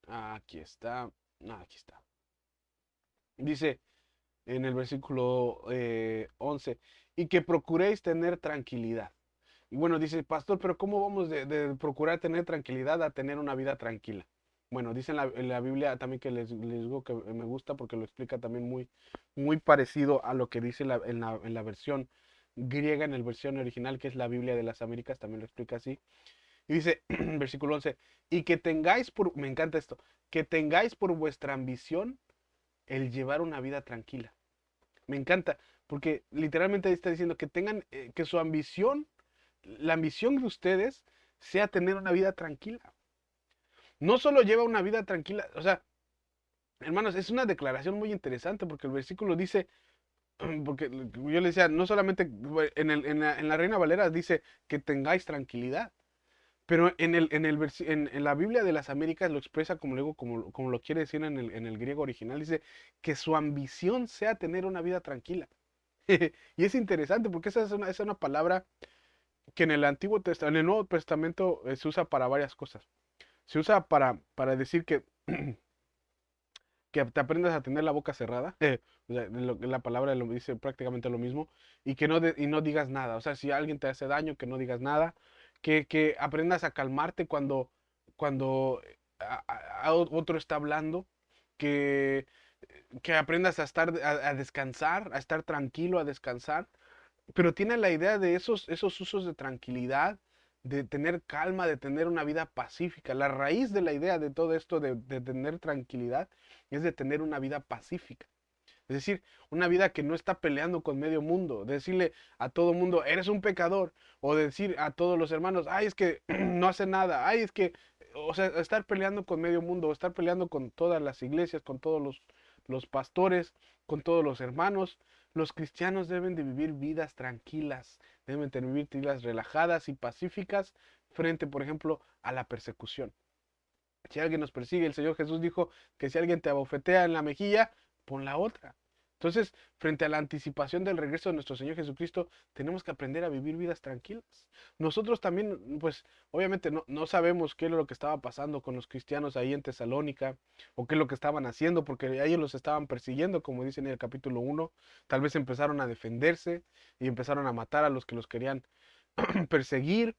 Aquí está. Aquí está. Dice en el versículo 11, y que procuréis tener tranquilidad. Y bueno, dice, pastor, pero ¿cómo vamos de procurar tener tranquilidad a tener una vida tranquila? Bueno, dice en la Biblia también que les digo que me gusta porque lo explica también muy parecido a lo que dice en la versión griega, en la versión original, que es la Biblia de las Américas, también lo explica así. Y dice, versículo 11, y que tengáis me encanta esto, que tengáis por vuestra ambición el llevar una vida tranquila. Me encanta, porque literalmente está diciendo que tengan, que su ambición, la ambición de ustedes sea tener una vida tranquila. No solo lleva una vida tranquila, o sea, hermanos, es una declaración muy interesante porque el versículo dice, porque yo le decía, no solamente en la Reina Valera dice que tengáis tranquilidad. Pero en la Biblia de las Américas lo expresa como, luego, como lo quiere decir en el griego original. Dice que su ambición sea tener una vida tranquila. Y es interesante porque esa es una palabra que en el Antiguo Testamento, en el Nuevo Testamento se usa para varias cosas. Se usa para decir que te aprendas a tener la boca cerrada. O sea, la palabra dice prácticamente lo mismo. Y que y no digas nada. O sea, si alguien te hace daño, que no digas nada. Que aprendas a calmarte cuando otro está hablando. Que, que aprendas a a descansar, a estar tranquilo, a descansar. Pero tiene la idea de esos usos de tranquilidad, de tener calma, de tener una vida pacífica. La raíz de la idea de todo esto de tener tranquilidad es de tener una vida pacífica. Es decir, una vida que no está peleando con medio mundo. Decirle a todo mundo, eres un pecador. O decir a todos los hermanos, ay, es que no hace nada. Ay, es que, o sea, estar peleando con medio mundo, estar peleando con todas las iglesias, con todos los pastores, con todos los hermanos. Los cristianos deben de vivir vidas tranquilas, deben de vivir vidas relajadas y pacíficas frente, por ejemplo, a la persecución. Si alguien nos persigue, el Señor Jesús dijo que si alguien te abofetea en la mejilla, pon la otra. Entonces, frente a la anticipación del regreso de nuestro Señor Jesucristo, tenemos que aprender a vivir vidas tranquilas. Nosotros también, pues, obviamente no sabemos qué es lo que estaba pasando con los cristianos ahí en Tesalónica, o qué es lo que estaban haciendo, porque a ellos los estaban persiguiendo, como dice en el capítulo 1. Tal vez empezaron a defenderse y empezaron a matar a los que los querían perseguir.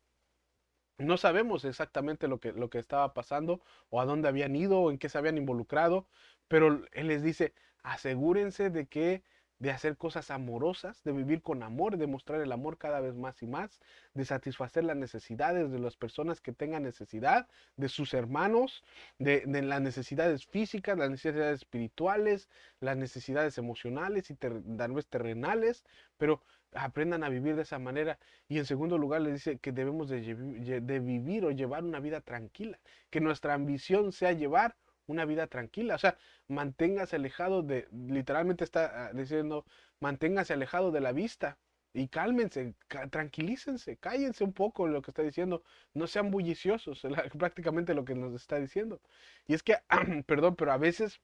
No sabemos exactamente lo que estaba pasando o a dónde habían ido o en qué se habían involucrado, pero él les dice, asegúrense de hacer cosas amorosas, de vivir con amor, de mostrar el amor cada vez más y más, de satisfacer las necesidades de las personas que tengan necesidad, de sus hermanos, de las necesidades físicas, las necesidades espirituales, las necesidades emocionales y tal vez terrenales, pero aprendan a vivir de esa manera. Y en segundo lugar les dice que debemos de vivir o llevar una vida tranquila, que nuestra ambición sea llevar una vida tranquila, o sea, manténgase alejado literalmente está diciendo, manténgase alejado de la vista y cálmense, tranquilícense, cállense un poco lo que está diciendo, no sean bulliciosos, prácticamente lo que nos está diciendo. Y es que, perdón, pero a veces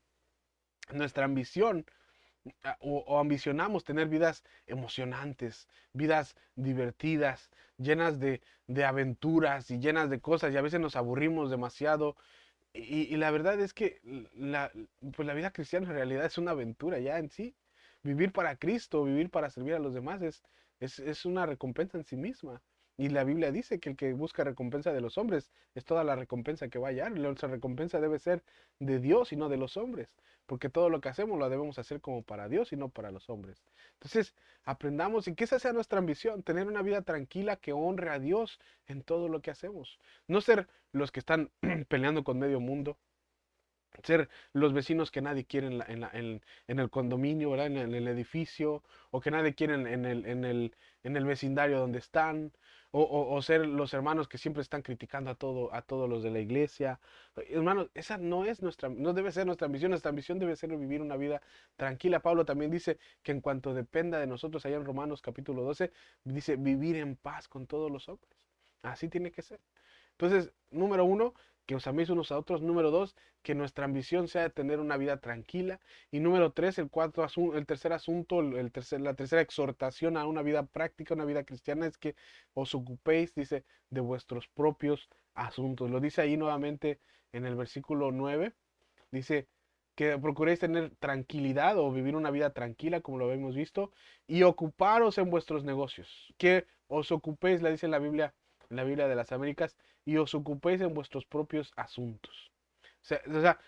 nuestra ambición o ambicionamos tener vidas emocionantes, vidas divertidas, llenas de aventuras y llenas de cosas, y a veces nos aburrimos demasiado. Y la verdad es que pues la vida cristiana en realidad es una aventura ya en sí. Vivir para Cristo, vivir para servir a los demás es una recompensa en sí misma. Y la Biblia dice que el que busca recompensa de los hombres es toda la recompensa que va a hallar. Nuestra recompensa debe ser de Dios y no de los hombres, porque todo lo que hacemos lo debemos hacer como para Dios y no para los hombres. Entonces, aprendamos y que esa sea nuestra ambición, tener una vida tranquila que honre a Dios en todo lo que hacemos. No ser los que están peleando con medio mundo, ser los vecinos que nadie quiere en el condominio, ¿verdad? En el edificio, o que nadie quiere en el vecindario donde están, o ser los hermanos que siempre están criticando a todos los de la iglesia. Hermanos, esa no es no debe ser nuestra ambición debe ser vivir una vida tranquila. Pablo también dice que en cuanto dependa de nosotros, allá en Romanos capítulo 12, dice vivir en paz con todos los hombres. Así tiene que ser. Entonces, número uno, que os améis unos a otros. Número dos, que nuestra ambición sea de tener una vida tranquila. Y número tres, el tercer asunto, la tercera exhortación a una vida práctica, una vida cristiana, es que os ocupéis, dice, de vuestros propios asuntos. Lo dice ahí nuevamente en el versículo 9. Dice que procuréis tener tranquilidad o vivir una vida tranquila, como lo hemos visto, y ocuparos en vuestros negocios. Que os ocupéis, la dice en la Biblia de las Américas, y os ocupéis en vuestros propios asuntos. O sea,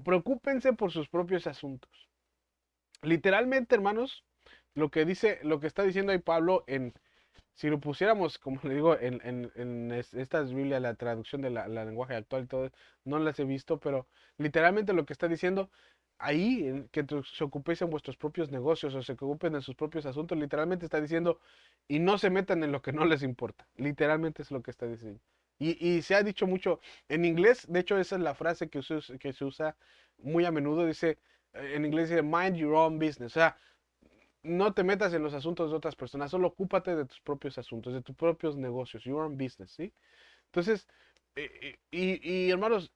preocúpense por sus propios asuntos. Literalmente, hermanos, lo que está diciendo ahí Pablo si lo pusiéramos, como le digo, en estas Biblias, la traducción de la lenguaje actual y todo, no las he visto, pero literalmente lo que está diciendo ahí, que se ocupéis en vuestros propios negocios o se ocupen en sus propios asuntos, literalmente está diciendo, y no se metan en lo que no les importa. Literalmente es lo que está diciendo. Y se ha dicho mucho en inglés, de hecho esa es la frase que se usa muy a menudo, dice, en inglés dice, mind your own business, o sea, no te metas en los asuntos de otras personas, solo ocúpate de tus propios asuntos, de tus propios negocios, your own business, ¿sí? Entonces, hermanos,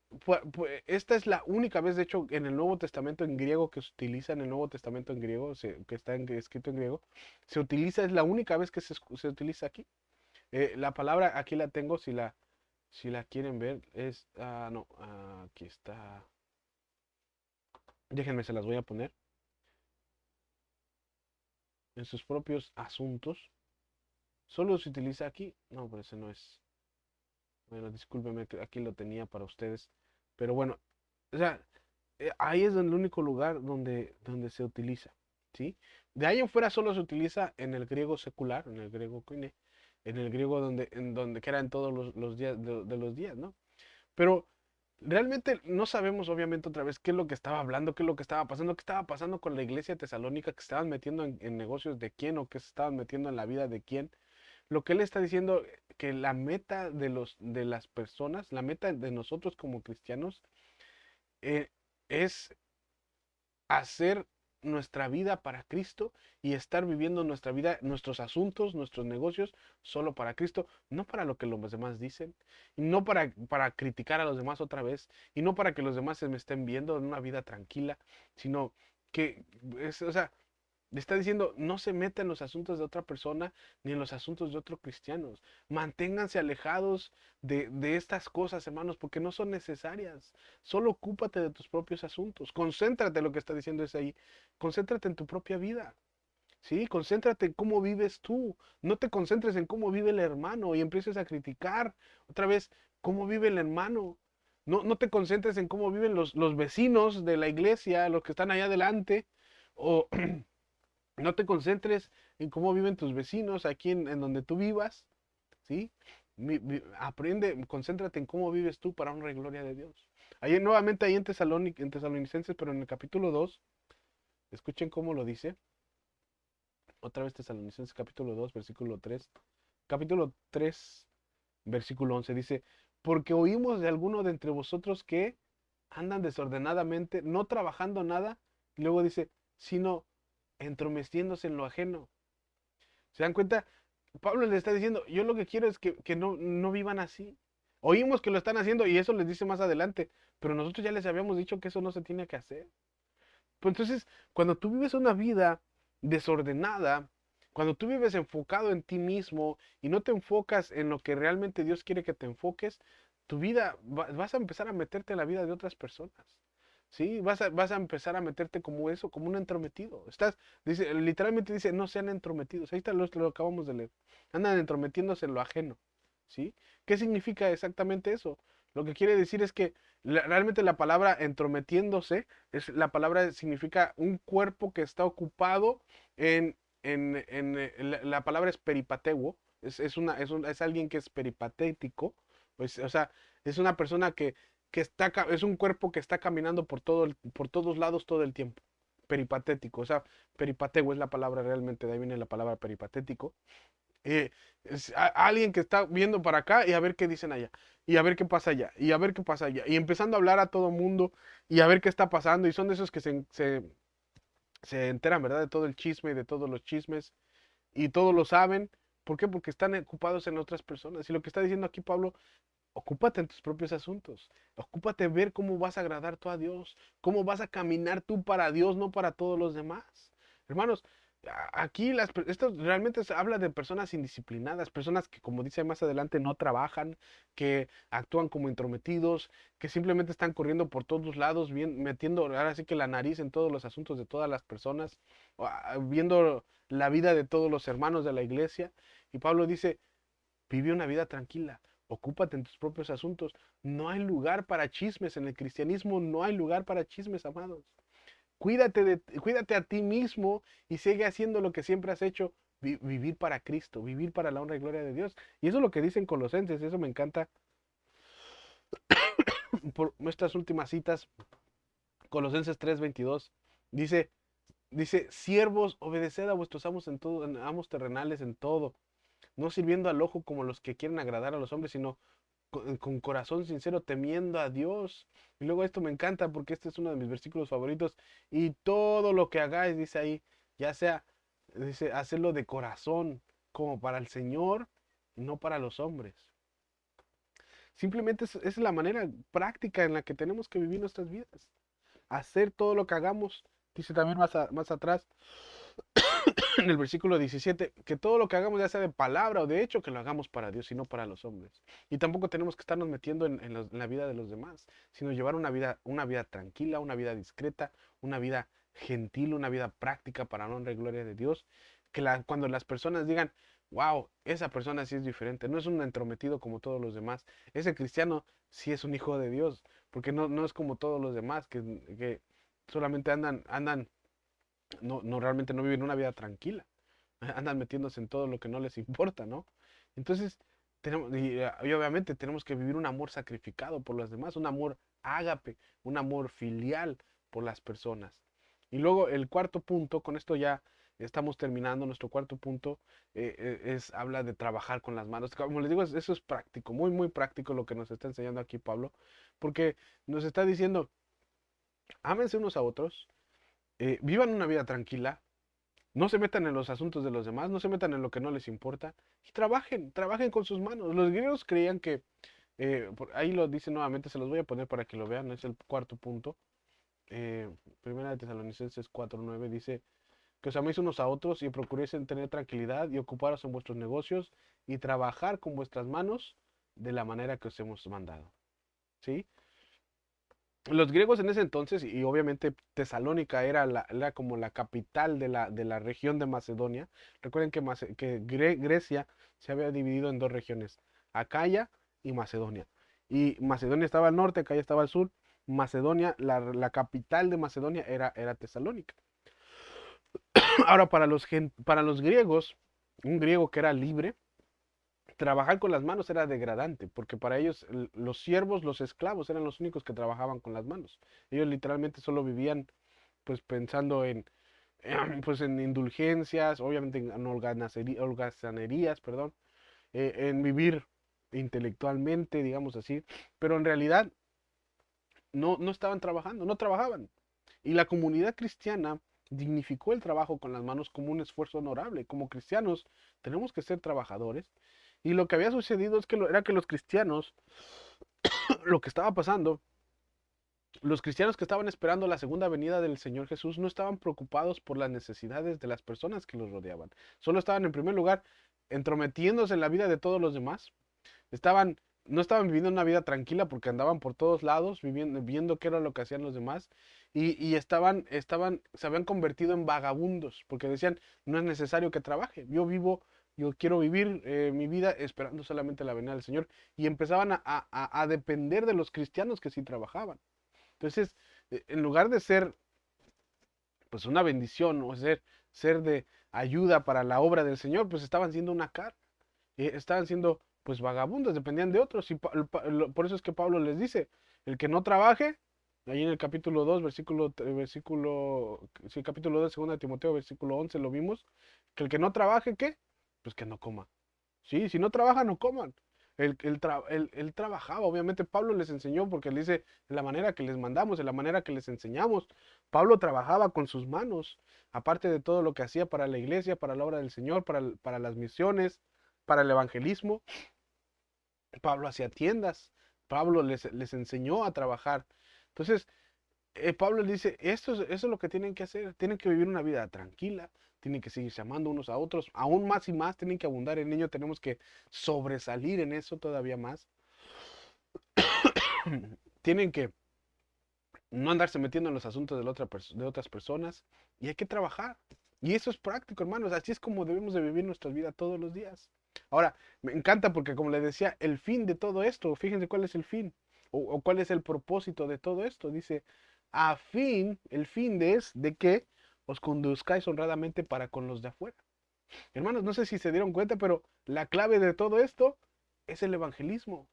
esta es la única vez, de hecho, en el Nuevo Testamento en griego que se utiliza, en el Nuevo Testamento en griego, que está escrito en griego, se utiliza, es la única vez que se utiliza aquí. La palabra, aquí la tengo, si la quieren ver, no, aquí está. Déjenme, se las voy a poner. En sus propios asuntos. Solo se utiliza aquí. No, pero ese no es. Bueno, discúlpeme, que aquí lo tenía para ustedes. Pero bueno, o sea, ahí es el único lugar donde se utiliza, ¿sí? De ahí en fuera solo se utiliza en el griego secular, en el griego koine, en el griego donde que era en todos los días de los días, ¿no? Pero realmente no sabemos, obviamente, otra vez qué es lo que estaba hablando, qué es lo que estaba pasando con la iglesia tesalónica, que estaban metiendo en negocios de quién o que se estaban metiendo en la vida de quién. Lo que él está diciendo, que la meta de las personas, la meta de nosotros como cristianos, eh, es hacer nuestra vida para Cristo y estar viviendo nuestra vida, nuestros asuntos, nuestros negocios, solo para Cristo, no para lo que los demás dicen, y no para criticar a los demás otra vez, y no para que los demás se me estén viendo en una vida tranquila, sino que, o sea, le está diciendo, no se meta en los asuntos de otra persona ni en los asuntos de otros cristianos. Manténganse alejados de estas cosas, hermanos, porque no son necesarias. Solo ocúpate de tus propios asuntos. Concéntrate, lo que está diciendo es ahí. Concéntrate en tu propia vida. ¿Sí? Concéntrate en cómo vives tú. No te concentres en cómo vive el hermano y empieces a criticar otra vez cómo vive el hermano. No te concentres en cómo viven los vecinos de la iglesia, los que están allá adelante. O no te concentres en cómo viven tus vecinos aquí en donde tú vivas, ¿sí? Aprende, concéntrate en cómo vives tú para honra y gloria de Dios. Ahí nuevamente ahí en Tesalonicenses, pero en el capítulo 2, escuchen cómo lo dice. Otra vez Tesalonicenses capítulo 2, versículo 3. Capítulo 3, versículo 11 dice, porque oímos de alguno de entre vosotros que andan desordenadamente, no trabajando nada, y luego dice, sino entrometiéndose en lo ajeno. ¿Se dan cuenta? Pablo les está diciendo, yo lo que quiero es que no vivan así. Oímos que lo están haciendo y eso les dice más adelante, pero nosotros ya les habíamos dicho que eso no se tiene que hacer. Pues entonces, cuando tú vives una vida desordenada, cuando tú vives enfocado en ti mismo y no te enfocas en lo que realmente Dios quiere que te enfoques, tu vida, vas a empezar a meterte en la vida de otras personas. ¿sí? Vas a empezar a meterte como eso, como un entrometido. Literalmente dice, no sean entrometidos. Ahí está, lo acabamos de leer. Andan entrometiéndose en lo ajeno, ¿sí? ¿Qué significa exactamente eso? Lo que quiere decir es que realmente la palabra entrometiéndose, la palabra significa un cuerpo que está ocupado la palabra es peripateuo, es alguien que es peripatético, pues, o sea, es una persona es un cuerpo que está caminando por todos lados todo el tiempo. Peripatético, o sea, peripateo es la palabra realmente, de ahí viene la palabra peripatético. Eh, Alguien que está viendo para acá y a ver qué dicen allá, y a ver qué pasa allá, y a ver qué pasa allá, y empezando a hablar a todo mundo y a ver qué está pasando, y son de esos que se enteran, ¿verdad? De todo el chisme, de todos los chismes, y todos lo saben. ¿Por qué? Porque están ocupados en otras personas. Y lo que está diciendo aquí Pablo, ocúpate en tus propios asuntos. Ocúpate en ver cómo vas a agradar tú a Dios, cómo vas a caminar tú para Dios, no para todos los demás. Hermanos, aquí esto realmente habla de personas indisciplinadas, personas que, como dice más adelante, no trabajan, que actúan como intrometidos, que simplemente están corriendo por todos lados, metiendo ahora sí que la nariz en todos los asuntos de todas las personas, viendo la vida de todos los hermanos de la iglesia. Y Pablo dice, vive una vida tranquila, ocúpate en tus propios asuntos. No hay lugar para chismes en el cristianismo, no hay lugar para chismes, amados. Cuídate a ti mismo y sigue haciendo lo que siempre has hecho, vivir para Cristo, vivir para la honra y gloria de Dios. Y eso es lo que dicen Colosenses, eso me encanta. Por nuestras últimas citas, Colosenses 3:22, dice, siervos, obedeced a vuestros amos en todo, amos terrenales en todo, no sirviendo al ojo como los que quieren agradar a los hombres, sino con corazón sincero, temiendo a Dios. Y luego esto me encanta porque este es uno de mis versículos favoritos. Y todo lo que hagáis, dice ahí, ya sea, dice, hacerlo de corazón, como para el Señor, y no para los hombres. Simplemente es la manera práctica en la que tenemos que vivir nuestras vidas. Hacer todo lo que hagamos, dice también más atrás, en el versículo 17, que todo lo que hagamos, ya sea de palabra o de hecho, que lo hagamos para Dios y no para los hombres. Y tampoco tenemos que estarnos metiendo en la vida de los demás, sino llevar una vida tranquila, una vida discreta, una vida gentil, una vida práctica para la honra y gloria de Dios. Cuando las personas digan, wow, esa persona sí es diferente, no es un entrometido como todos los demás, ese cristiano sí es un hijo de Dios, porque no es como todos los demás que solamente andan realmente no viven una vida tranquila. Andan metiéndose en todo lo que no les importa, ¿no? Entonces, y obviamente tenemos que vivir un amor sacrificado por los demás, un amor ágape, un amor filial por las personas. Y luego el cuarto punto, con esto ya estamos terminando, nuestro cuarto punto habla de trabajar con las manos. Como les digo, eso es práctico, muy, muy práctico lo que nos está enseñando aquí Pablo, porque nos está diciendo, ámense unos a otros, vivan una vida tranquila, no se metan en los asuntos de los demás, no se metan en lo que no les importa y trabajen con sus manos. Los griegos creían que, ahí lo dice nuevamente, se los voy a poner para que lo vean, es el cuarto punto. Primera de Tesalonicenses 4:9 dice que os améis unos a otros y procuréis tener tranquilidad y ocuparos en vuestros negocios y trabajar con vuestras manos de la manera que os hemos mandado. ¿Sí? Los griegos en ese entonces, y obviamente Tesalónica era como la capital de la región de Macedonia. Recuerden que Grecia se había dividido en dos regiones, Acaya y Macedonia. Y Macedonia estaba al norte, Acaya estaba al sur. Macedonia, la capital de Macedonia era Tesalónica. Ahora, para los griegos, un griego que era libre, trabajar con las manos era degradante, porque para ellos los siervos, los esclavos eran los únicos que trabajaban con las manos. Ellos literalmente solo vivían pues pensando en pues en indulgencias, obviamente en holgazanerías, perdón, en vivir intelectualmente, digamos así, pero en realidad no estaban trabajando, no trabajaban. Y la comunidad cristiana dignificó el trabajo con las manos como un esfuerzo honorable. Como cristianos tenemos que ser trabajadores. Y lo que había sucedido es que era que los cristianos, lo que estaba pasando, los cristianos que estaban esperando la segunda venida del Señor Jesús no estaban preocupados por las necesidades de las personas que los rodeaban. Solo estaban en primer lugar entrometiéndose en la vida de todos los demás. Estaban no estaban viviendo una vida tranquila porque andaban por todos lados, viendo qué era lo que hacían los demás, y se habían convertido en vagabundos, porque decían, no es necesario que trabaje, yo quiero vivir mi vida esperando solamente la venida del Señor, y empezaban a depender de los cristianos que sí trabajaban. Entonces, en lugar de ser pues una bendición o ser de ayuda para la obra del Señor, pues estaban siendo una carga, estaban siendo pues vagabundos, dependían de otros. Y por eso es que Pablo les dice, el que no trabaje, ahí en el capítulo 2 sí, capítulo 2, 2 de Timoteo, versículo 11 lo vimos, que el que no trabaje, ¿qué? Pues que no coma. Sí, si no trabajan, no coman. Él trabajaba, obviamente Pablo les enseñó porque le dice de la manera que les mandamos, de la manera que les enseñamos. Pablo trabajaba con sus manos, aparte de todo lo que hacía para la iglesia, para la obra del Señor, para las misiones, para el evangelismo. Pablo hacía tiendas, Pablo les enseñó a trabajar. Entonces, Pablo le dice, eso es lo que tienen que hacer, tienen que vivir una vida tranquila, tienen que seguirse amando unos a otros, aún más y más, tienen que abundar en ello, tenemos que sobresalir en eso todavía más. Tienen que no andarse metiendo en los asuntos de otras personas y hay que trabajar. Y eso es práctico, hermanos, así es como debemos de vivir nuestra vida todos los días. Ahora, me encanta porque como les decía, el fin de todo esto, fíjense cuál es el fin o cuál es el propósito de todo esto. Dice, el fin de que os conduzcáis honradamente para con los de afuera. Hermanos, no sé si se dieron cuenta, pero la clave de todo esto es el evangelismo.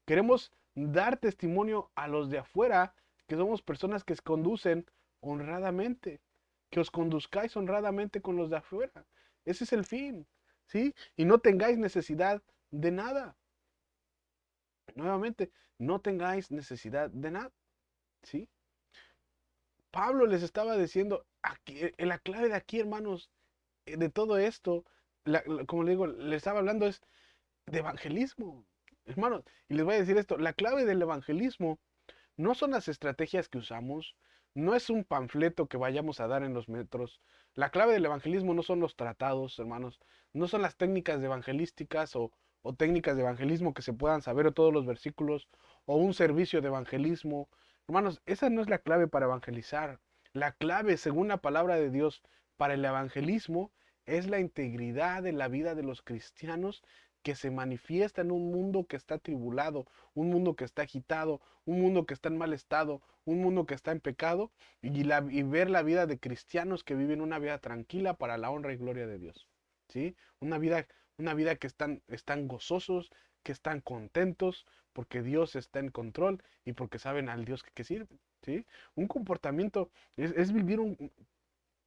Queremos dar testimonio a los de afuera que somos personas que se conducen honradamente, que os conduzcáis honradamente con los de afuera. Ese es el fin, ¿sí? Y no tengáis necesidad de nada. Nuevamente, no tengáis necesidad de nada, ¿sí? Pablo les estaba diciendo, aquí, la clave de aquí, hermanos, de todo esto, como le digo, les estaba hablando es de evangelismo, hermanos. Y les voy a decir esto, la clave del evangelismo no son las estrategias que usamos, no es un panfleto que vayamos a dar en los metros. La clave del evangelismo no son los tratados, hermanos, no son las técnicas de evangelísticas o técnicas de evangelismo que se puedan saber o todos los versículos o un servicio de evangelismo. Hermanos, esa no es la clave para evangelizar. La clave, según la palabra de Dios, para el evangelismo es la integridad de la vida de los cristianos que se manifiesta en un mundo que está tribulado, un mundo que está agitado, un mundo que está en mal estado, un mundo que está en pecado, y ver la vida de cristianos que viven una vida tranquila para la honra y gloria de Dios. ¿Sí? Una vida que están gozosos, que están contentos, porque Dios está en control y porque saben al Dios que sirven. ¿Sí? Un comportamiento es vivir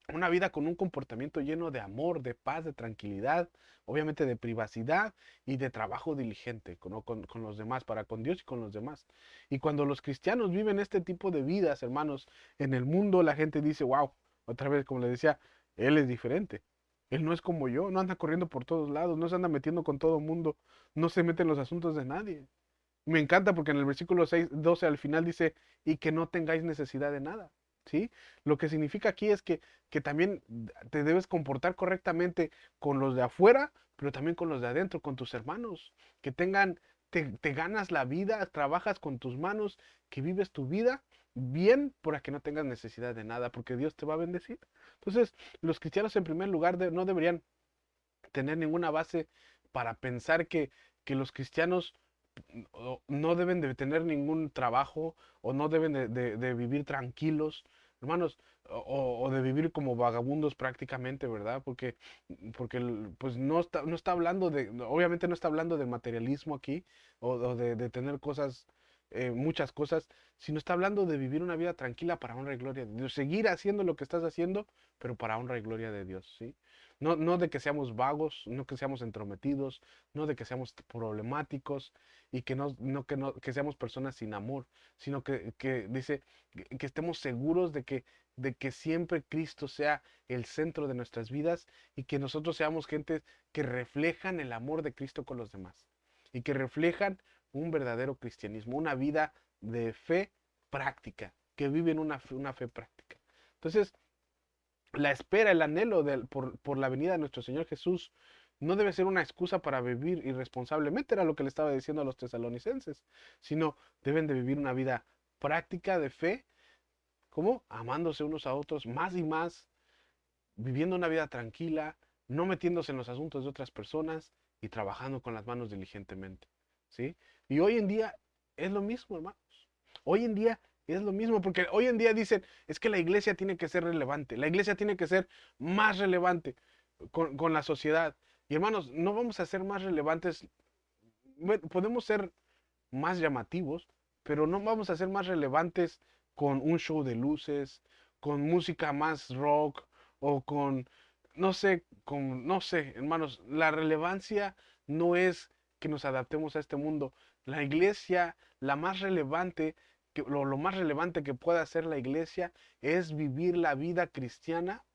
una vida con un comportamiento lleno de amor, de paz, de tranquilidad, obviamente de privacidad y de trabajo diligente con los demás, para con Dios y con los demás. Y cuando los cristianos viven este tipo de vidas, hermanos, en el mundo la gente dice, wow, otra vez, como le decía, Él es diferente. Él no es como yo, no anda corriendo por todos lados, no se anda metiendo con todo el mundo, no se mete en los asuntos de nadie. Me encanta porque en el versículo 6, 12 al final dice, y que no tengáis necesidad de nada. ¿Sí? Lo que significa aquí es que también te debes comportar correctamente con los de afuera, pero también con los de adentro, con tus hermanos, que te ganas la vida, trabajas con tus manos, que vives tu vida bien para que no tengas necesidad de nada, porque Dios te va a bendecir. Entonces, los cristianos en primer lugar no deberían tener ninguna base para pensar que los cristianos no deben de tener ningún trabajo o no deben de vivir tranquilos, hermanos, o de vivir como vagabundos prácticamente, ¿verdad? Porque pues no está hablando obviamente no está hablando de materialismo aquí o de tener cosas, muchas cosas, sino está hablando de vivir una vida tranquila para honra y gloria de Dios, seguir haciendo lo que estás haciendo, pero para honra y gloria de Dios, ¿sí? No de que seamos vagos, no que seamos entrometidos, no de que seamos problemáticos, y que seamos personas sin amor, sino que dice que estemos seguros de que siempre Cristo sea el centro de nuestras vidas y que nosotros seamos gente que reflejan el amor de Cristo con los demás y que reflejan un verdadero cristianismo, una vida de fe práctica, que viven una fe práctica. Entonces, la espera, el anhelo por la venida de nuestro Señor Jesús no debe ser una excusa para vivir irresponsablemente, era lo que le estaba diciendo a los tesalonicenses, sino deben de vivir una vida práctica de fe, como amándose unos a otros más y más, viviendo una vida tranquila, no metiéndose en los asuntos de otras personas y trabajando con las manos diligentemente, ¿sí? Y hoy en día es lo mismo, hermanos. Hoy en día es lo mismo, porque hoy en día dicen, es que la iglesia tiene que ser relevante, la iglesia tiene que ser más relevante con la sociedad. Y hermanos, no vamos a ser más relevantes, bueno, podemos ser más llamativos, pero no vamos a ser más relevantes con un show de luces, con música más rock o con, no sé, hermanos, la relevancia no es que nos adaptemos a este mundo. La iglesia, la más relevante, lo más relevante que pueda hacer la iglesia es vivir la vida cristiana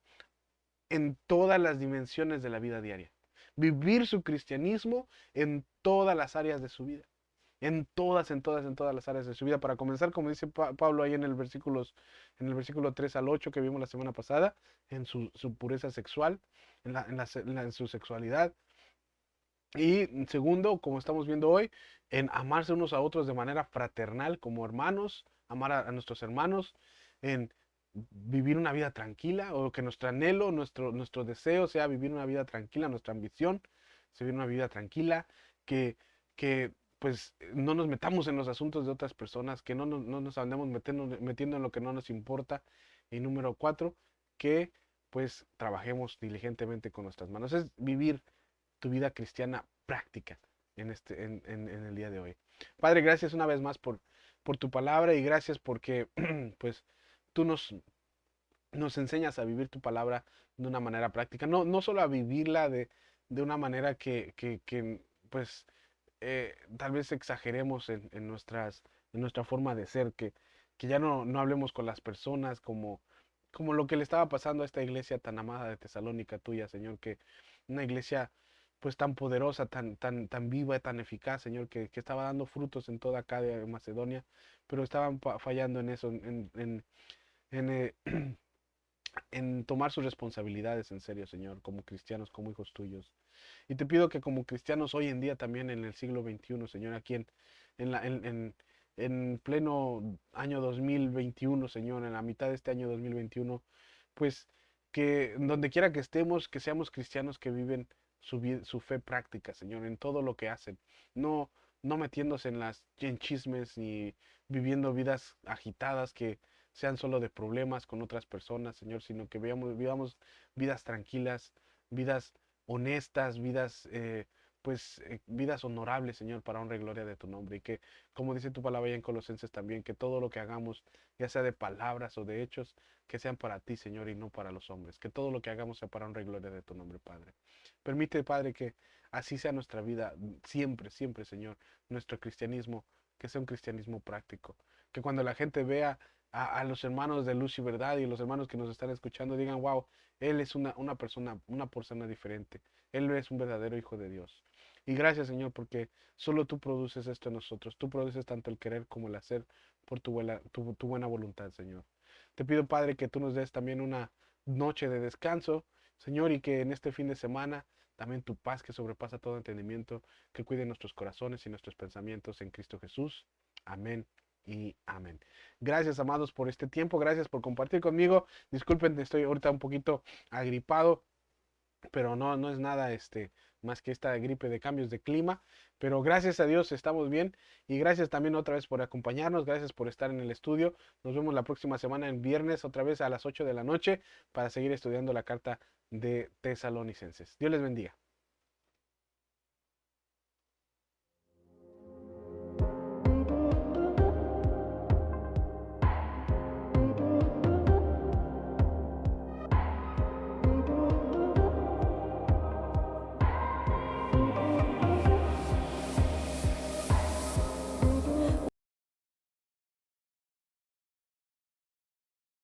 en todas las dimensiones de la vida diaria. Vivir su cristianismo en todas las áreas de su vida. En todas las áreas de su vida. Para comenzar, como dice Pablo ahí en el versículo 3 al 8 que vimos la semana pasada, en su pureza sexual, en su sexualidad. Y segundo, como estamos viendo hoy, en amarse unos a otros de manera fraternal, como hermanos, amar a nuestros hermanos, en vivir una vida tranquila, o que nuestro anhelo, nuestro deseo sea vivir una vida tranquila, nuestra ambición, sea vivir una vida tranquila, que pues no nos metamos en los asuntos de otras personas, que no nos andemos metiendo en lo que no nos importa. Y número 4, que pues trabajemos diligentemente con nuestras manos. Es vivir tu vida cristiana práctica en el día de hoy. Padre, gracias una vez más por tu palabra, y gracias porque pues tú nos enseñas a vivir tu palabra de una manera práctica, no solo a vivirla de una manera que pues tal vez exageremos en nuestra forma de ser, que ya no hablemos con las personas como lo que le estaba pasando a esta iglesia tan amada de Tesalónica tuya, Señor, que una iglesia pues tan poderosa, tan viva, tan eficaz, Señor, que estaba dando frutos en toda acá de Macedonia, pero estaban fallando en eso, en, en tomar sus responsabilidades en serio, Señor, como cristianos, como hijos tuyos. Y te pido que como cristianos hoy en día también en el siglo XXI, Señor, aquí en, la, en pleno año 2021, Señor, en la mitad de este año 2021, pues que donde quiera que estemos, que seamos cristianos que viven su fe práctica, Señor, en todo lo que hacen. No metiéndose en chismes ni viviendo vidas agitadas que sean solo de problemas con otras personas, Señor, sino que vivamos vidas tranquilas, vidas honestas, vidas honorables, Señor, para honra y gloria de tu nombre. Y que, como dice tu palabra en Colosenses también, que todo lo que hagamos, ya sea de palabras o de hechos, que sean para ti, Señor, y no para los hombres. Que todo lo que hagamos sea para honra y gloria de tu nombre, Padre. Permite, Padre, que así sea nuestra vida siempre, siempre, Señor, nuestro cristianismo, que sea un cristianismo práctico. Que cuando la gente vea a los hermanos de luz y verdad y los hermanos que nos están escuchando digan, wow, él es una persona diferente. Él es un verdadero hijo de Dios. Y gracias, Señor, porque solo tú produces esto en nosotros. Tú produces tanto el querer como el hacer por tu buena voluntad, Señor. Te pido, Padre, que tú nos des también una noche de descanso, Señor, y que en este fin de semana también tu paz que sobrepasa todo entendimiento, que cuide nuestros corazones y nuestros pensamientos en Cristo Jesús. Amén y amén. Gracias, amados, por este tiempo. Gracias por compartir conmigo. Disculpen, estoy ahorita un poquito agripado, pero no es nada más que esta gripe de cambios de clima. Pero gracias a Dios estamos bien. Y gracias también otra vez por acompañarnos. Gracias por estar en el estudio. Nos vemos la próxima semana, el viernes, otra vez a las 8 de la noche, para seguir estudiando la carta de Tesalonicenses. Dios les bendiga.